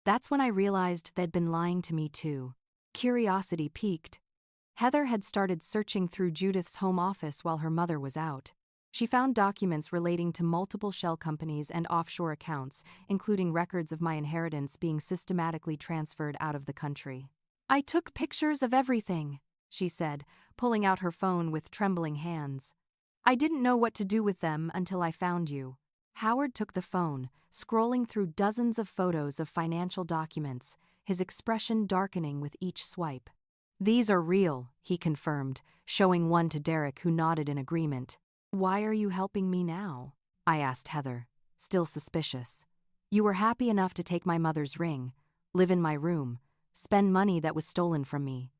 That's when I realized they'd been lying to me too." Curiosity piqued. Heather had started searching through Judith's home office while her mother was out. She found documents relating to multiple shell companies and offshore accounts, including records of my inheritance being systematically transferred out of the country. "I took pictures of everything," she said, pulling out her phone with trembling hands. "I didn't know what to do with them until I found you." Howard took the phone, scrolling through dozens of photos of financial documents, his expression darkening with each swipe. "These are real," he confirmed, showing one to Derek, who nodded in agreement. "Why are you helping me now?" I asked Heather, still suspicious. "You were happy enough to take my mother's ring, live in my room, spend money that was stolen from me."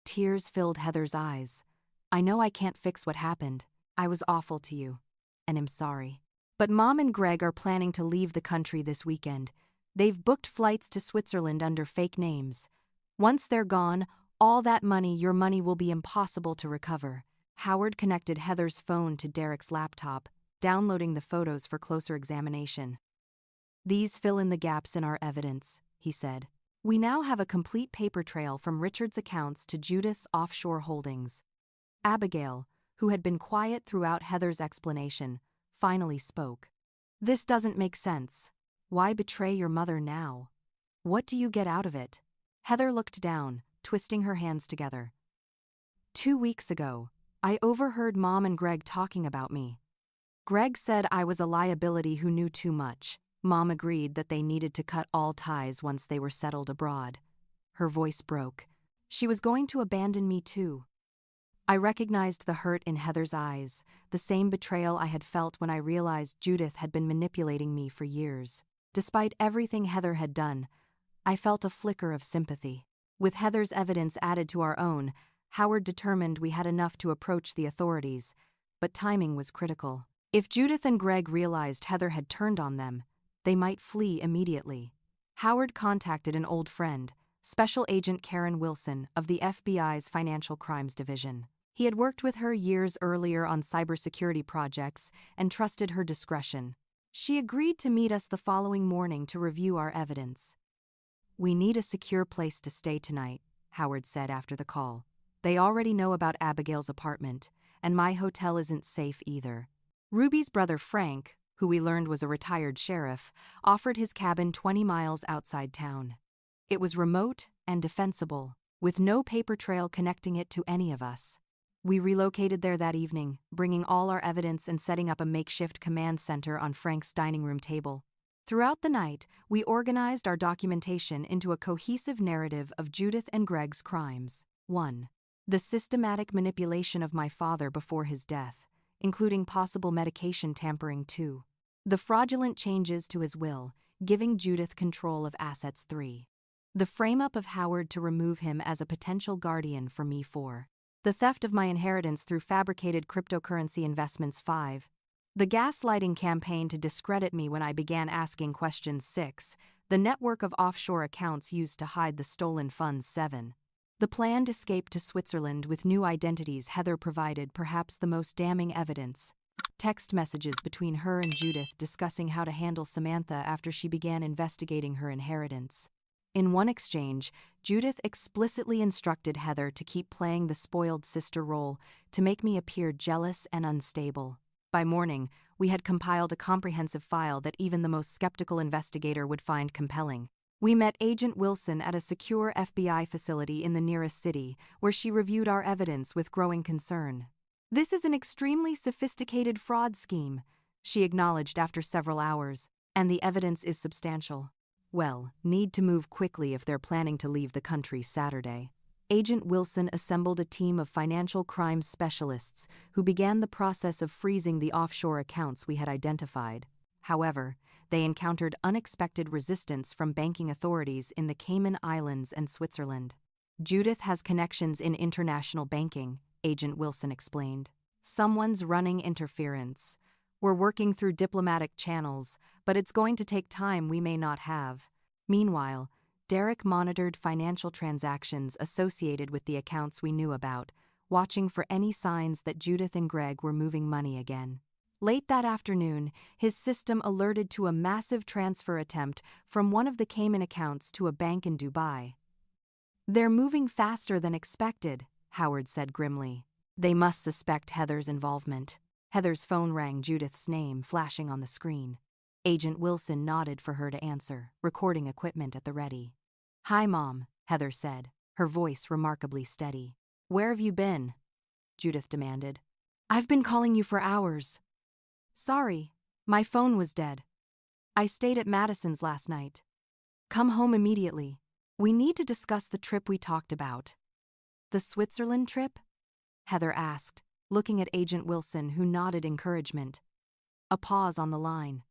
Tears filled Heather's eyes. "I know I can't fix what happened. I was awful to you, and I'm sorry. But Mom and Greg are planning to leave the country this weekend. They've booked flights to Switzerland under fake names. Once they're gone, all that money, your money, will be impossible to recover." Howard connected Heather's phone to Derek's laptop, downloading the photos for closer examination. "These fill in the gaps in our evidence," he said. "We now have a complete paper trail from Richard's accounts to Judith's offshore holdings." Abigail, who had been quiet throughout Heather's explanation, finally spoke. "This doesn't make sense. Why betray your mother now? What do you get out of it?" Heather looked down, twisting her hands together. 2 weeks ago, I overheard Mom and Greg talking about me. Greg said I was a liability who knew too much. Mom agreed that they needed to cut all ties once they were settled abroad. Her voice broke. She was going to abandon me too. I recognized the hurt in Heather's eyes, the same betrayal I had felt when I realized Judith had been manipulating me for years. Despite everything Heather had done, I felt a flicker of sympathy. With Heather's evidence added to our own, Howard determined we had enough to approach the authorities, but timing was critical. If Judith and Greg realized Heather had turned on them, they might flee immediately. Howard contacted an old friend, Special Agent Karen Wilson of the FBI's Financial Crimes Division. He had worked with her years earlier on cybersecurity projects and trusted her discretion. She agreed to meet us the following morning to review our evidence. "We need a secure place to stay tonight," Howard said after the call. "They already know about Abigail's apartment, and my hotel isn't safe either." Ruby's brother Frank, who we learned was a retired sheriff, offered his cabin 20 miles outside town. It was remote and defensible, with no paper trail connecting it to any of us. We relocated there that evening, bringing all our evidence and setting up a makeshift command center on Frank's dining room table. Throughout the night, we organized our documentation into a cohesive narrative of Judith and Greg's crimes. 1. The systematic manipulation of my father before his death, including possible medication tampering. 2. The fraudulent changes to his will, giving Judith control of assets. 3. The frame-up of Howard to remove him as a potential guardian for me. 4. The theft of my inheritance through fabricated cryptocurrency investments. 5. The gaslighting campaign to discredit me when I began asking questions 6, the network of offshore accounts used to hide the stolen funds 7. The planned escape to Switzerland with new identities Heather provided perhaps the most damning evidence. Text messages between her and Judith discussing how to handle Samantha after she began investigating her inheritance. In one exchange, Judith explicitly instructed Heather to keep playing the spoiled sister role to make me appear jealous and unstable. By morning, we had compiled a comprehensive file that even the most skeptical investigator would find compelling. We met Agent Wilson at a secure FBI facility in the nearest city, where she reviewed our evidence with growing concern. "This is an extremely sophisticated fraud scheme," she acknowledged after several hours, "and the evidence is substantial. Well, need to move quickly if they're planning to leave the country Saturday." Agent Wilson assembled a team of financial crimes specialists who began the process of freezing the offshore accounts we had identified. However, they encountered unexpected resistance from banking authorities in the Cayman Islands and Switzerland. "Judith has connections in international banking," Agent Wilson explained. "Someone's running interference. We're working through diplomatic channels, but it's going to take time we may not have." Meanwhile, Derek monitored financial transactions associated with the accounts we knew about, watching for any signs that Judith and Greg were moving money again. Late that afternoon, his system alerted to a massive transfer attempt from one of the Cayman accounts to a bank in Dubai. "They're moving faster than expected," Howard said grimly. "They must suspect Heather's involvement." Heather's phone rang, Judith's name flashing on the screen. Agent Wilson nodded for her to answer, recording equipment at the ready. "Hi, Mom," Heather said, her voice remarkably steady. "Where have you been?" Judith demanded. "I've been calling you for hours." "Sorry, my phone was dead. I stayed at Madison's last night. Come home immediately. We need to discuss the trip we talked about." "The Switzerland trip?" Heather asked, looking at Agent Wilson, who nodded encouragement. A pause on the line.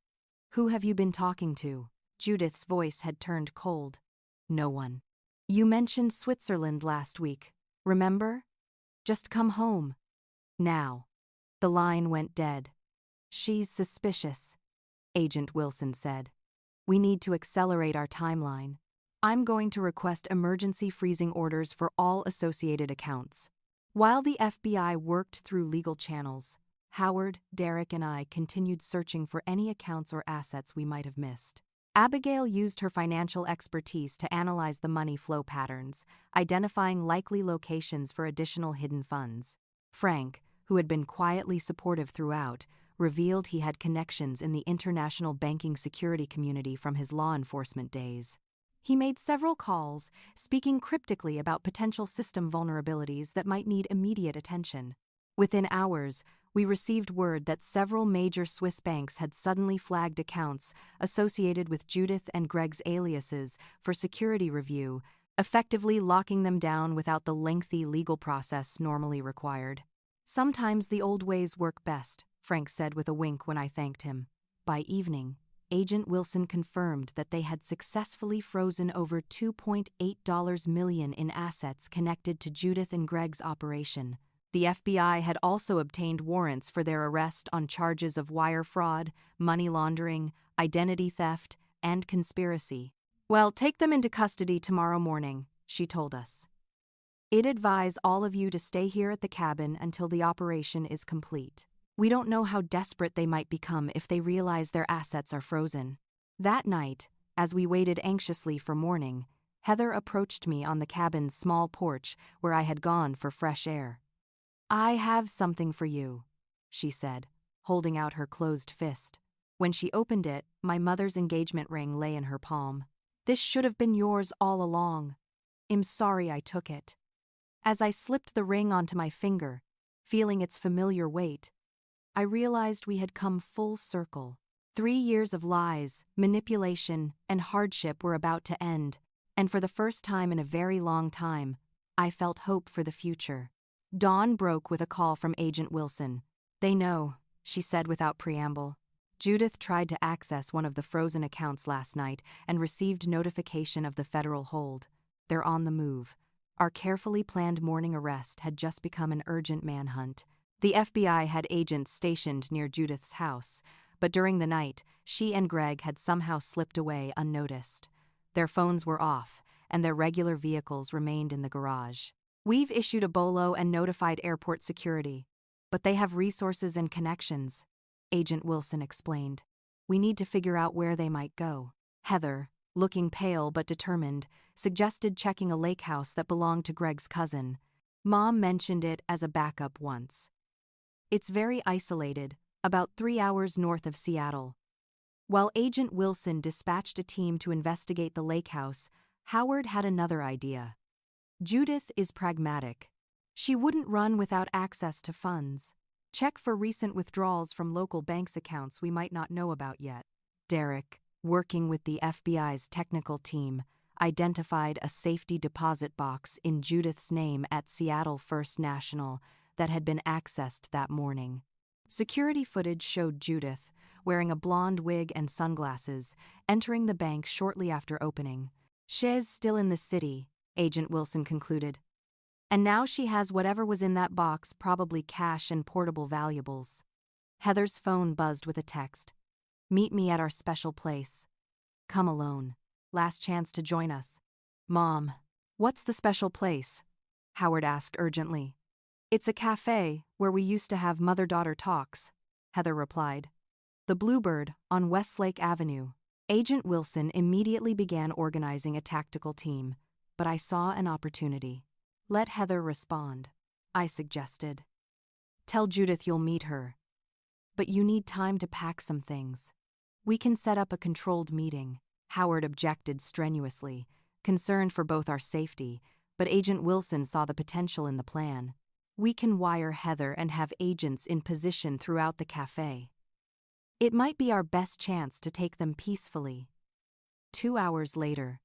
"Who have you been talking to?" Judith's voice had turned cold. "No one." "You mentioned Switzerland last week, remember? Just come home. Now." The line went dead. "She's suspicious," Agent Wilson said. "We need to accelerate our timeline. I'm going to request emergency freezing orders for all associated accounts." While the FBI worked through legal channels, Howard, Derek, and I continued searching for any accounts or assets we might have missed. Abigail used her financial expertise to analyze the money flow patterns, identifying likely locations for additional hidden funds. Frank, who had been quietly supportive throughout, revealed he had connections in the international banking security community from his law enforcement days. He made several calls, speaking cryptically about potential system vulnerabilities that might need immediate attention. Within hours, we received word that several major Swiss banks had suddenly flagged accounts associated with Judith and Greg's aliases for security review, effectively locking them down without the lengthy legal process normally required. "Sometimes the old ways work best," Frank said with a wink when I thanked him. By evening, Agent Wilson confirmed that they had successfully frozen over $2.8 million in assets connected to Judith and Greg's operation. The FBI had also obtained warrants for their arrest on charges of wire fraud, money laundering, identity theft, and conspiracy. "Well, take them into custody tomorrow morning," she told us. "I'd advise all of you to stay here at the cabin until the operation is complete. We don't know how desperate they might become if they realize their assets are frozen." That night, as we waited anxiously for morning, Heather approached me on the cabin's small porch where I had gone for fresh air. "I have something for you," she said, holding out her closed fist. When she opened it, my mother's engagement ring lay in her palm. "This should have been yours all along. I'm sorry I took it." As I slipped the ring onto my finger, feeling its familiar weight, I realized we had come full circle. 3 years of lies, manipulation, and hardship were about to end, and for the first time in a very long time, I felt hope for the future. Dawn broke with a call from Agent Wilson. "They know," she said without preamble. "Judith tried to access one of the frozen accounts last night and received notification of the federal hold. They're on the move. Our carefully planned morning arrest had just become an urgent manhunt. The FBI had agents stationed near Judith's house, but during the night, she and Greg had somehow slipped away unnoticed. Their phones were off, and their regular vehicles remained in the garage. We've issued a bolo and notified airport security, but they have resources and connections, Agent Wilson explained. We need to figure out where they might go. Heather, looking pale but determined, suggested checking a lake house that belonged to Greg's cousin. Mom mentioned it as a backup once. It's very isolated, about 3 hours north of Seattle. While Agent Wilson dispatched a team to investigate the lake house, Howard had another idea. Judith is pragmatic. She wouldn't run without access to funds. Check for recent withdrawals from local banks' accounts we might not know about yet. Derek, working with the FBI's technical team, identified a safety deposit box in Judith's name at Seattle First National that had been accessed that morning. Security footage showed Judith, wearing a blonde wig and sunglasses, entering the bank shortly after opening. She's still in the city, Agent Wilson concluded. And now she has whatever was in that box, probably cash and portable valuables. Heather's phone buzzed with a text. Meet me at our special place. Come alone. Last chance to join us. Mom, what's the special place? Howard asked urgently. It's a cafe where we used to have mother-daughter talks, Heather replied. The Bluebird on Westlake Avenue. Agent Wilson immediately began organizing a tactical team, but I saw an opportunity. Let Heather respond, I suggested. Tell Judith you'll meet her. But you need time to pack some things. We can set up a controlled meeting. Howard objected strenuously, concerned for both our safety, but Agent Wilson saw the potential in the plan. We can wire Heather and have agents in position throughout the cafe. It might be our best chance to take them peacefully. 2 hours later,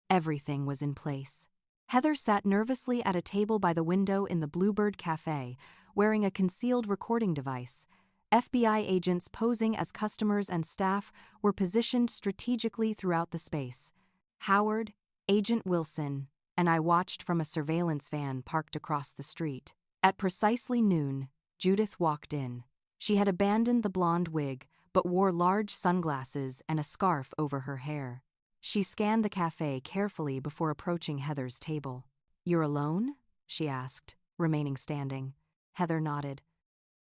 everything was in place. Heather sat nervously at a table by the window in the Bluebird Cafe, wearing a concealed recording device. FBI agents posing as customers and staff were positioned strategically throughout the space. Howard, Agent Wilson, and I watched from a surveillance van parked across the street. At precisely noon, Judith walked in. She had abandoned the blonde wig, but wore large sunglasses and a scarf over her hair. She scanned the cafe carefully before approaching Heather's table. You're alone? She asked, remaining standing. Heather nodded.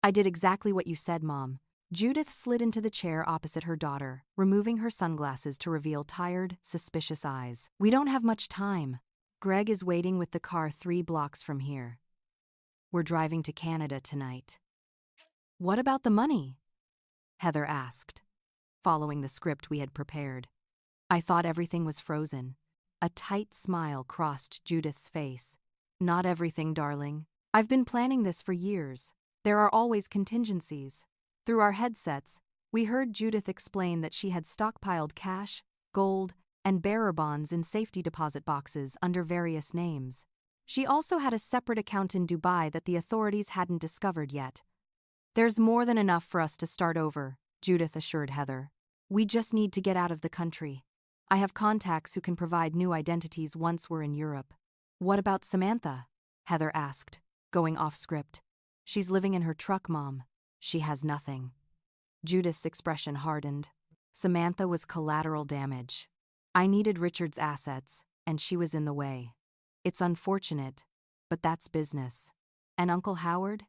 I did exactly what you said, Mom. Judith slid into the chair opposite her daughter, removing her sunglasses to reveal tired, suspicious eyes. We don't have much time. Greg is waiting with the car 3 blocks from here. We're driving to Canada tonight. What about the money? Heather asked, following the script we had prepared. I thought everything was frozen. A tight smile crossed Judith's face. Not everything, darling. I've been planning this for years. There are always contingencies. Through our headsets, we heard Judith explain that she had stockpiled cash, gold, and bearer bonds in safety deposit boxes under various names. She also had a separate account in Dubai that the authorities hadn't discovered yet. There's more than enough for us to start over, Judith assured Heather. We just need to get out of the country. I have contacts who can provide new identities once we're in Europe. What about Samantha? Heather asked, going off script. She's living in her truck, Mom. She has nothing. Judith's expression hardened. Samantha was collateral damage. I needed Richard's assets, and she was in the way. It's unfortunate, but that's business. And Uncle Howard?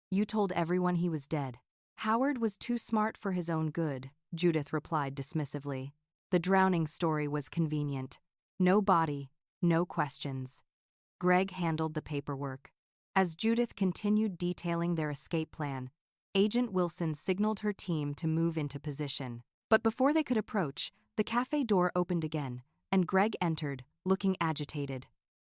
You told everyone he was dead. Howard was too smart for his own good, Judith replied dismissively. The drowning story was convenient. No body, no questions. Greg handled the paperwork. As Judith continued detailing their escape plan, Agent Wilson signaled her team to move into position. But before they could approach, the cafe door opened again, and Greg entered, looking agitated.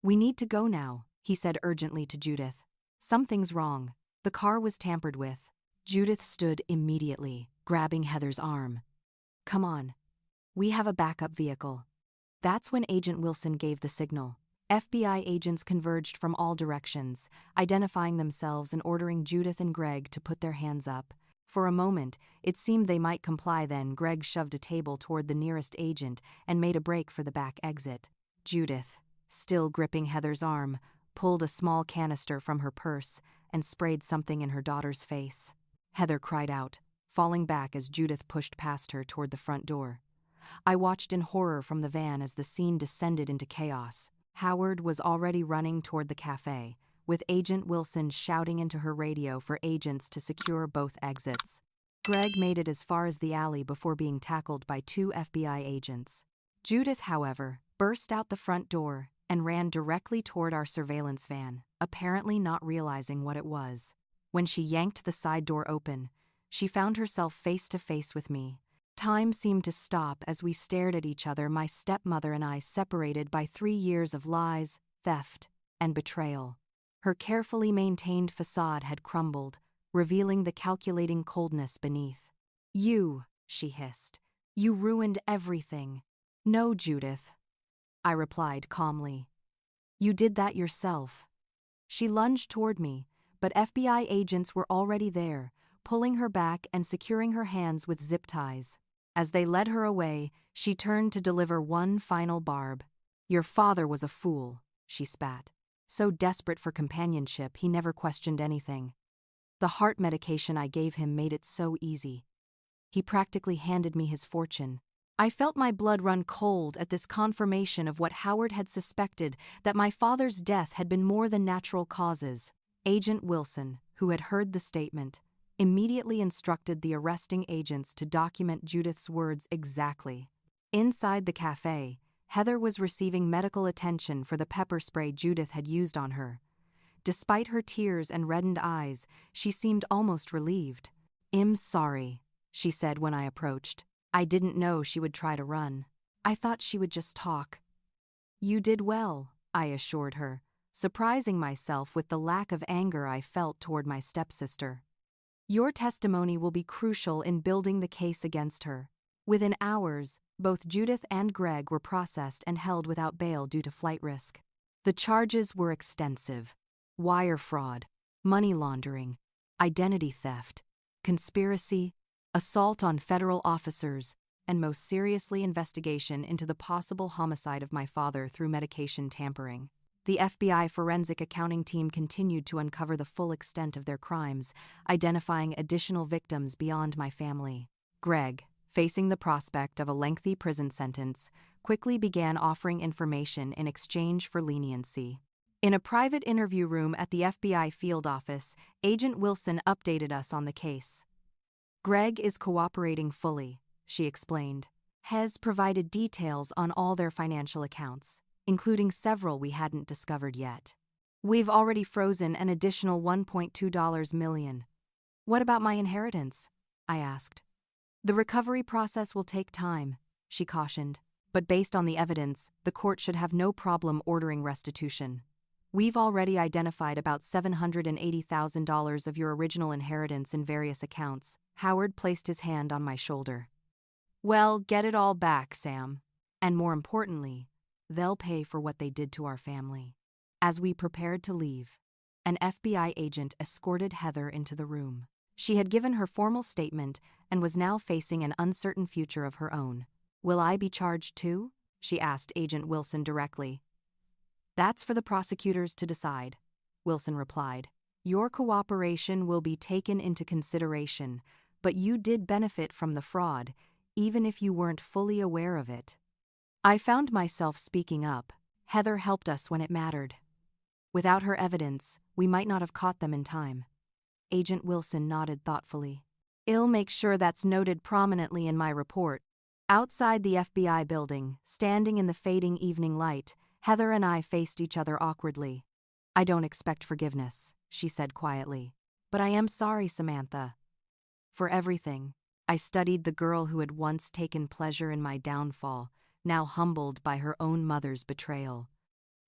We need to go now, he said urgently to Judith. Something's wrong. The car was tampered with. Judith stood immediately, grabbing Heather's arm. Come on. We have a backup vehicle. That's when Agent Wilson gave the signal. FBI agents converged from all directions, identifying themselves and ordering Judith and Greg to put their hands up. For a moment, it seemed they might comply. Then Greg shoved a table toward the nearest agent and made a break for the back exit. Judith, still gripping Heather's arm, pulled a small canister from her purse and sprayed something in her daughter's face. Heather cried out, falling back as Judith pushed past her toward the front door. I watched in horror from the van as the scene descended into chaos. Howard was already running toward the cafe, with Agent Wilson shouting into her radio for agents to secure both exits. Greg made it as far as the alley before being tackled by 2 FBI agents. Judith, however, burst out the front door and ran directly toward our surveillance van, apparently not realizing what it was. When she yanked the side door open, she found herself face to face with me. Time seemed to stop as we stared at each other, my stepmother and I separated by 3 years of lies, theft, and betrayal. Her carefully maintained facade had crumbled, revealing the calculating coldness beneath. "You," she hissed. "You ruined everything." "No, Judith," I replied calmly. "You did that yourself." She lunged toward me, but FBI agents were already there, pulling her back and securing her hands with zip ties. As they led her away, she turned to deliver one final barb. "Your father was a fool," she spat. "So desperate for companionship, he never questioned anything. The heart medication I gave him made it so easy. He practically handed me his fortune." I felt my blood run cold at this confirmation of what Howard had suspected, that my father's death had been more than natural causes. Agent Wilson, who had heard the statement, immediately instructed the arresting agents to document Judith's words exactly. Inside the cafe, Heather was receiving medical attention for the pepper spray Judith had used on her. Despite her tears and reddened eyes, she seemed almost relieved. "I'm sorry," she said when I approached. "I didn't know she would try to run. I thought she would just talk." "You did well," I assured her, surprising myself with the lack of anger I felt toward my stepsister. "Your testimony will be crucial in building the case against her." Within hours, both Judith and Greg were processed and held without bail due to flight risk. The charges were extensive: wire fraud, money laundering, identity theft, conspiracy, assault on federal officers, and most seriously, investigation into the possible homicide of my father through medication tampering. The FBI forensic accounting team continued to uncover the full extent of their crimes, identifying additional victims beyond my family. Greg, facing the prospect of a lengthy prison sentence, quickly began offering information in exchange for leniency. In a private interview room at the FBI field office, Agent Wilson updated us on the case. "Greg is cooperating fully," she explained. "Has provided details on all their financial accounts, including several we hadn't discovered yet. We've already frozen an additional $1.2 million. What about my inheritance?" I asked. "The recovery process will take time," she cautioned, "but based on the evidence, the court should have no problem ordering restitution. We've already identified about $780,000 of your original inheritance in various accounts." Howard placed his hand on my shoulder. "Well, get it all back, Sam. And more importantly, they'll pay for what they did to our family." As we prepared to leave, an FBI agent escorted Heather into the room. She had given her formal statement and was now facing an uncertain future of her own. "Will I be charged too?" she asked Agent Wilson directly. "That's for the prosecutors to decide," Wilson replied. "Your cooperation will be taken into consideration, but you did benefit from the fraud, even if you weren't fully aware of it." I found myself speaking up. Heather helped us when it mattered. Without her evidence, we might not have caught them in time. Agent Wilson nodded thoughtfully. "I'll make sure that's noted prominently in my report." Outside the FBI building, standing in the fading evening light, Heather and I faced each other awkwardly. "I don't expect forgiveness," she said quietly. "But I am sorry, Samantha. For everything. I studied the girl who had once taken pleasure in my downfall, now humbled by her own mother's betrayal.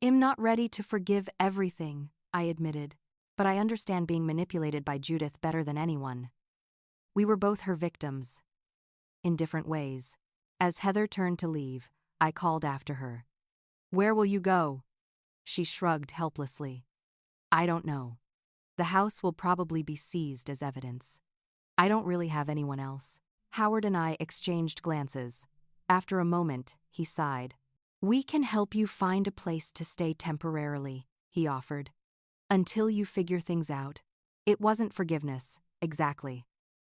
I'm not ready to forgive everything," I admitted, "but I understand being manipulated by Judith better than anyone." We were both her victims, in different ways. As Heather turned to leave, I called after her. "Where will you go?" She shrugged helplessly. "I don't know. The house will probably be seized as evidence. I don't really have anyone else." Howard and I exchanged glances. After a moment, he sighed. "We can help you find a place to stay temporarily," he offered. "Until you figure things out." It wasn't forgiveness, exactly.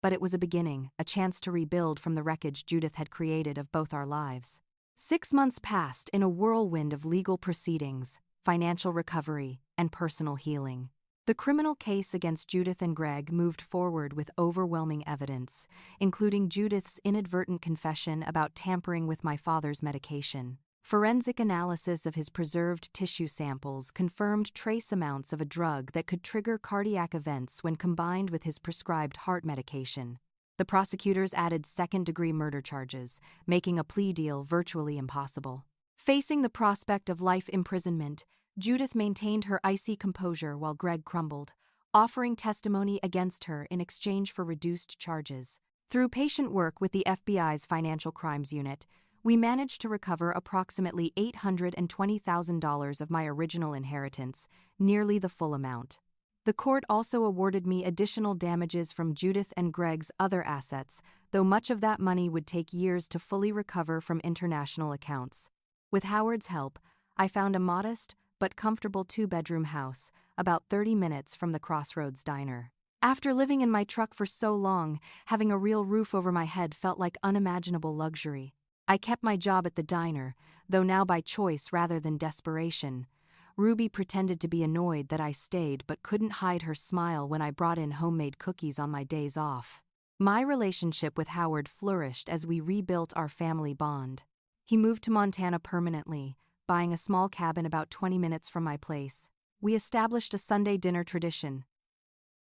But it was a beginning, a chance to rebuild from the wreckage Judith had created of both our lives. 6 months passed in a whirlwind of legal proceedings, financial recovery, and personal healing. The criminal case against Judith and Greg moved forward with overwhelming evidence, including Judith's inadvertent confession about tampering with my father's medication. Forensic analysis of his preserved tissue samples confirmed trace amounts of a drug that could trigger cardiac events when combined with his prescribed heart medication. The prosecutors added second-degree murder charges, making a plea deal virtually impossible. Facing the prospect of life imprisonment, Judith maintained her icy composure while Greg crumbled, offering testimony against her in exchange for reduced charges. Through patient work with the FBI's Financial Crimes Unit, we managed to recover approximately $820,000 of my original inheritance, nearly the full amount. The court also awarded me additional damages from Judith and Greg's other assets, though much of that money would take years to fully recover from international accounts. With Howard's help, I found a modest but comfortable 2-bedroom house, about 30 minutes from the Crossroads Diner. After living in my truck for so long, having a real roof over my head felt like unimaginable luxury. I kept my job at the diner, though now by choice rather than desperation. Ruby pretended to be annoyed that I stayed but couldn't hide her smile when I brought in homemade cookies on my days off. My relationship with Howard flourished as we rebuilt our family bond. He moved to Montana permanently, buying a small cabin about 20 minutes from my place. We established a Sunday dinner tradition,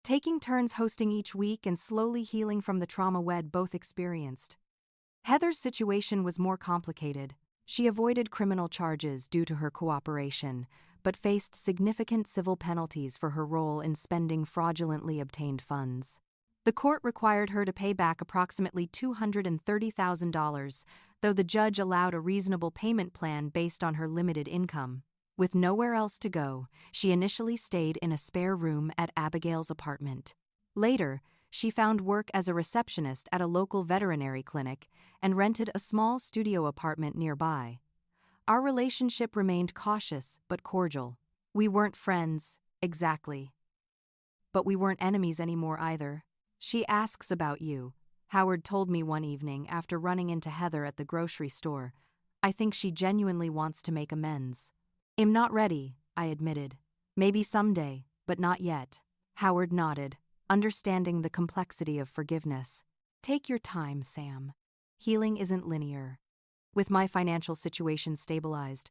taking turns hosting each week and slowly healing from the trauma we'd both experienced. Heather's situation was more complicated. She avoided criminal charges due to her cooperation, but faced significant civil penalties for her role in spending fraudulently obtained funds. The court required her to pay back approximately $230,000, though the judge allowed a reasonable payment plan based on her limited income. With nowhere else to go, she initially stayed in a spare room at Abigail's apartment. Later, she found work as a receptionist at a local veterinary clinic and rented a small studio apartment nearby. Our relationship remained cautious but cordial. We weren't friends, exactly. But we weren't enemies anymore either. "She asks about you," Howard told me one evening after running into Heather at the grocery store. "I think she genuinely wants to make amends." "I'm not ready," I admitted. "Maybe someday, but not yet." Howard nodded, understanding the complexity of forgiveness. "Take your time, Sam. Healing isn't linear." With my financial situation stabilized,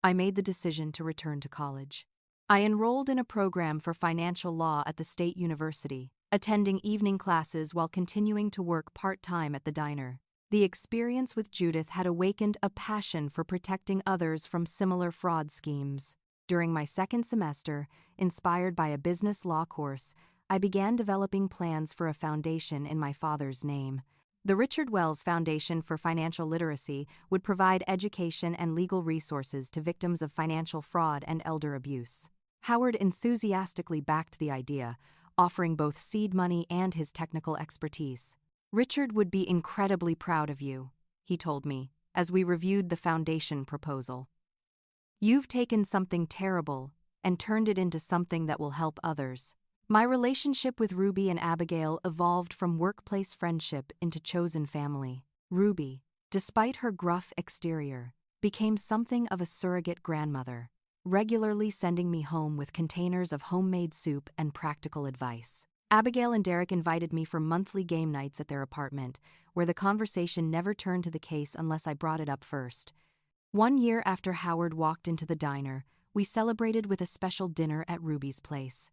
I made the decision to return to college. I enrolled in a program for financial law at the state university, attending evening classes while continuing to work part-time at the diner. The experience with Judith had awakened a passion for protecting others from similar fraud schemes. During my second semester, inspired by a business law course, I began developing plans for a foundation in my father's name. The Richard Wells Foundation for Financial Literacy would provide education and legal resources to victims of financial fraud and elder abuse. Howard enthusiastically backed the idea, offering both seed money and his technical expertise. "Richard would be incredibly proud of you," he told me, as we reviewed the foundation proposal. "You've taken something terrible and turned it into something that will help others." My relationship with Ruby and Abigail evolved from workplace friendship into chosen family. Ruby, despite her gruff exterior, became something of a surrogate grandmother, regularly sending me home with containers of homemade soup and practical advice. Abigail and Derek invited me for monthly game nights at their apartment, where the conversation never turned to the case unless I brought it up first. One year after Howard walked into the diner, we celebrated with a special dinner at Ruby's place.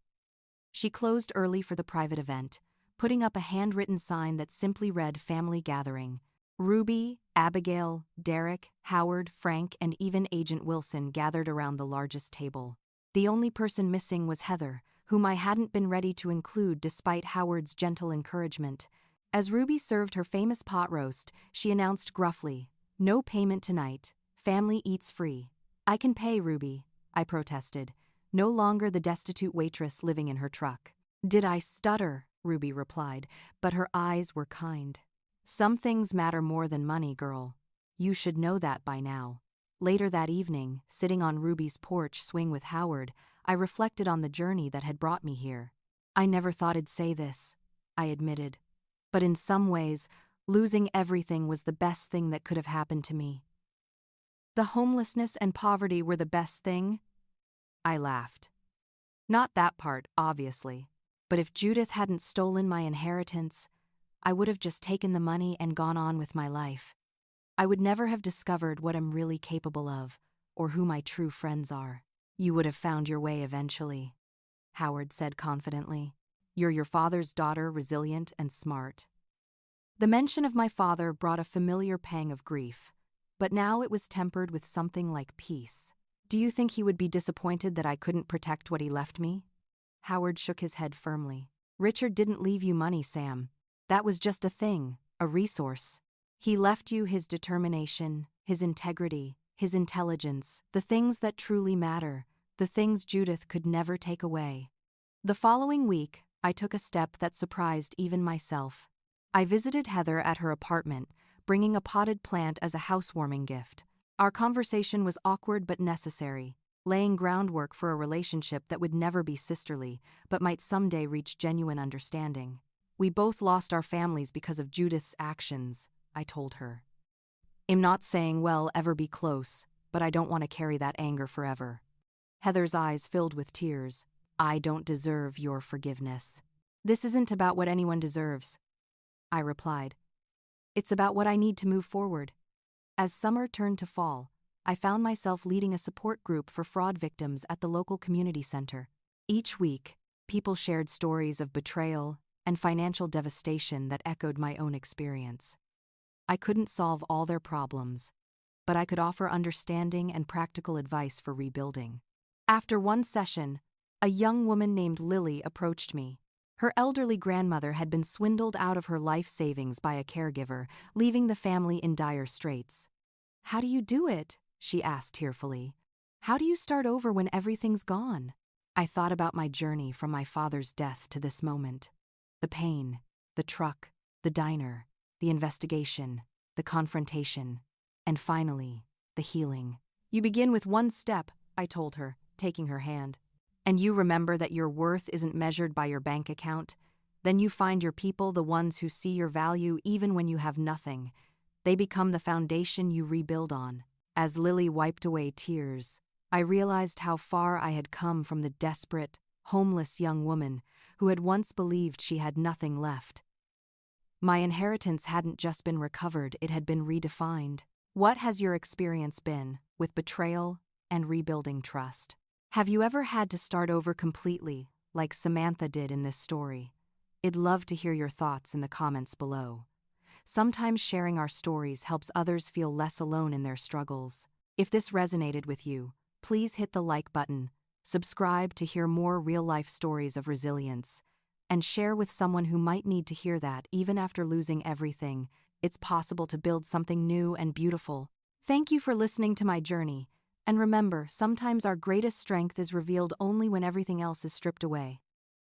She closed early for the private event, putting up a handwritten sign that simply read "Family Gathering." Ruby, Abigail, Derek, Howard, Frank, and even Agent Wilson gathered around the largest table. The only person missing was Heather, whom I hadn't been ready to include despite Howard's gentle encouragement. As Ruby served her famous pot roast, she announced gruffly, "No payment tonight. Family eats free." "I can pay, Ruby," I protested, no longer the destitute waitress living in her truck. "Did I stutter?" Ruby replied, but her eyes were kind. "Some things matter more than money, girl. You should know that by now." Later that evening, sitting on Ruby's porch swing with Howard, I reflected on the journey that had brought me here. I never thought I'd say this, I admitted. But in some ways, losing everything was the best thing that could have happened to me. The homelessness and poverty were the best thing? I laughed. Not that part, obviously. But if Judith hadn't stolen my inheritance, I would have just taken the money and gone on with my life. I would never have discovered what I'm really capable of, or who my true friends are. You would have found your way eventually, Howard said confidently. You're your father's daughter, resilient and smart. The mention of my father brought a familiar pang of grief, but now it was tempered with something like peace. Do you think he would be disappointed that I couldn't protect what he left me? Howard shook his head firmly. Richard didn't leave you money, Sam. That was just a thing, a resource. He left you his determination, his integrity, his intelligence, the things that truly matter, the things Judith could never take away. The following week, I took a step that surprised even myself. I visited Heather at her apartment, bringing a potted plant as a housewarming gift. Our conversation was awkward but necessary, laying groundwork for a relationship that would never be sisterly, but might someday reach genuine understanding. We both lost our families because of Judith's actions, I told her. I'm not saying we'll ever be close, but I don't want to carry that anger forever. Heather's eyes filled with tears. I don't deserve your forgiveness. This isn't about what anyone deserves, I replied. It's about what I need to move forward. As summer turned to fall, I found myself leading a support group for fraud victims at the local community center. Each week, people shared stories of betrayal and financial devastation that echoed my own experience. I couldn't solve all their problems, but I could offer understanding and practical advice for rebuilding. After one session, a young woman named Lily approached me. Her elderly grandmother had been swindled out of her life savings by a caregiver, leaving the family in dire straits. How do you do it? She asked tearfully. How do you start over when everything's gone? I thought about my journey from my father's death to this moment. The pain, the truck, the diner, the investigation, the confrontation, and finally, the healing. You begin with one step, I told her, taking her hand. And you remember that your worth isn't measured by your bank account. Then you find your people, the ones who see your value even when you have nothing. They become the foundation you rebuild on. As Lily wiped away tears, I realized how far I had come from the desperate, homeless young woman who had once believed she had nothing left. My inheritance hadn't just been recovered, it had been redefined. What has your experience been with betrayal and rebuilding trust? Have you ever had to start over completely, like Samantha did in this story? I'd love to hear your thoughts in the comments below. Sometimes sharing our stories helps others feel less alone in their struggles. If this resonated with you, please hit the like button, subscribe to hear more real-life stories of resilience, and share with someone who might need to hear that even after losing everything, it's possible to build something new and beautiful. Thank you for listening to my journey. And remember, sometimes our greatest strength is revealed only when everything else is stripped away.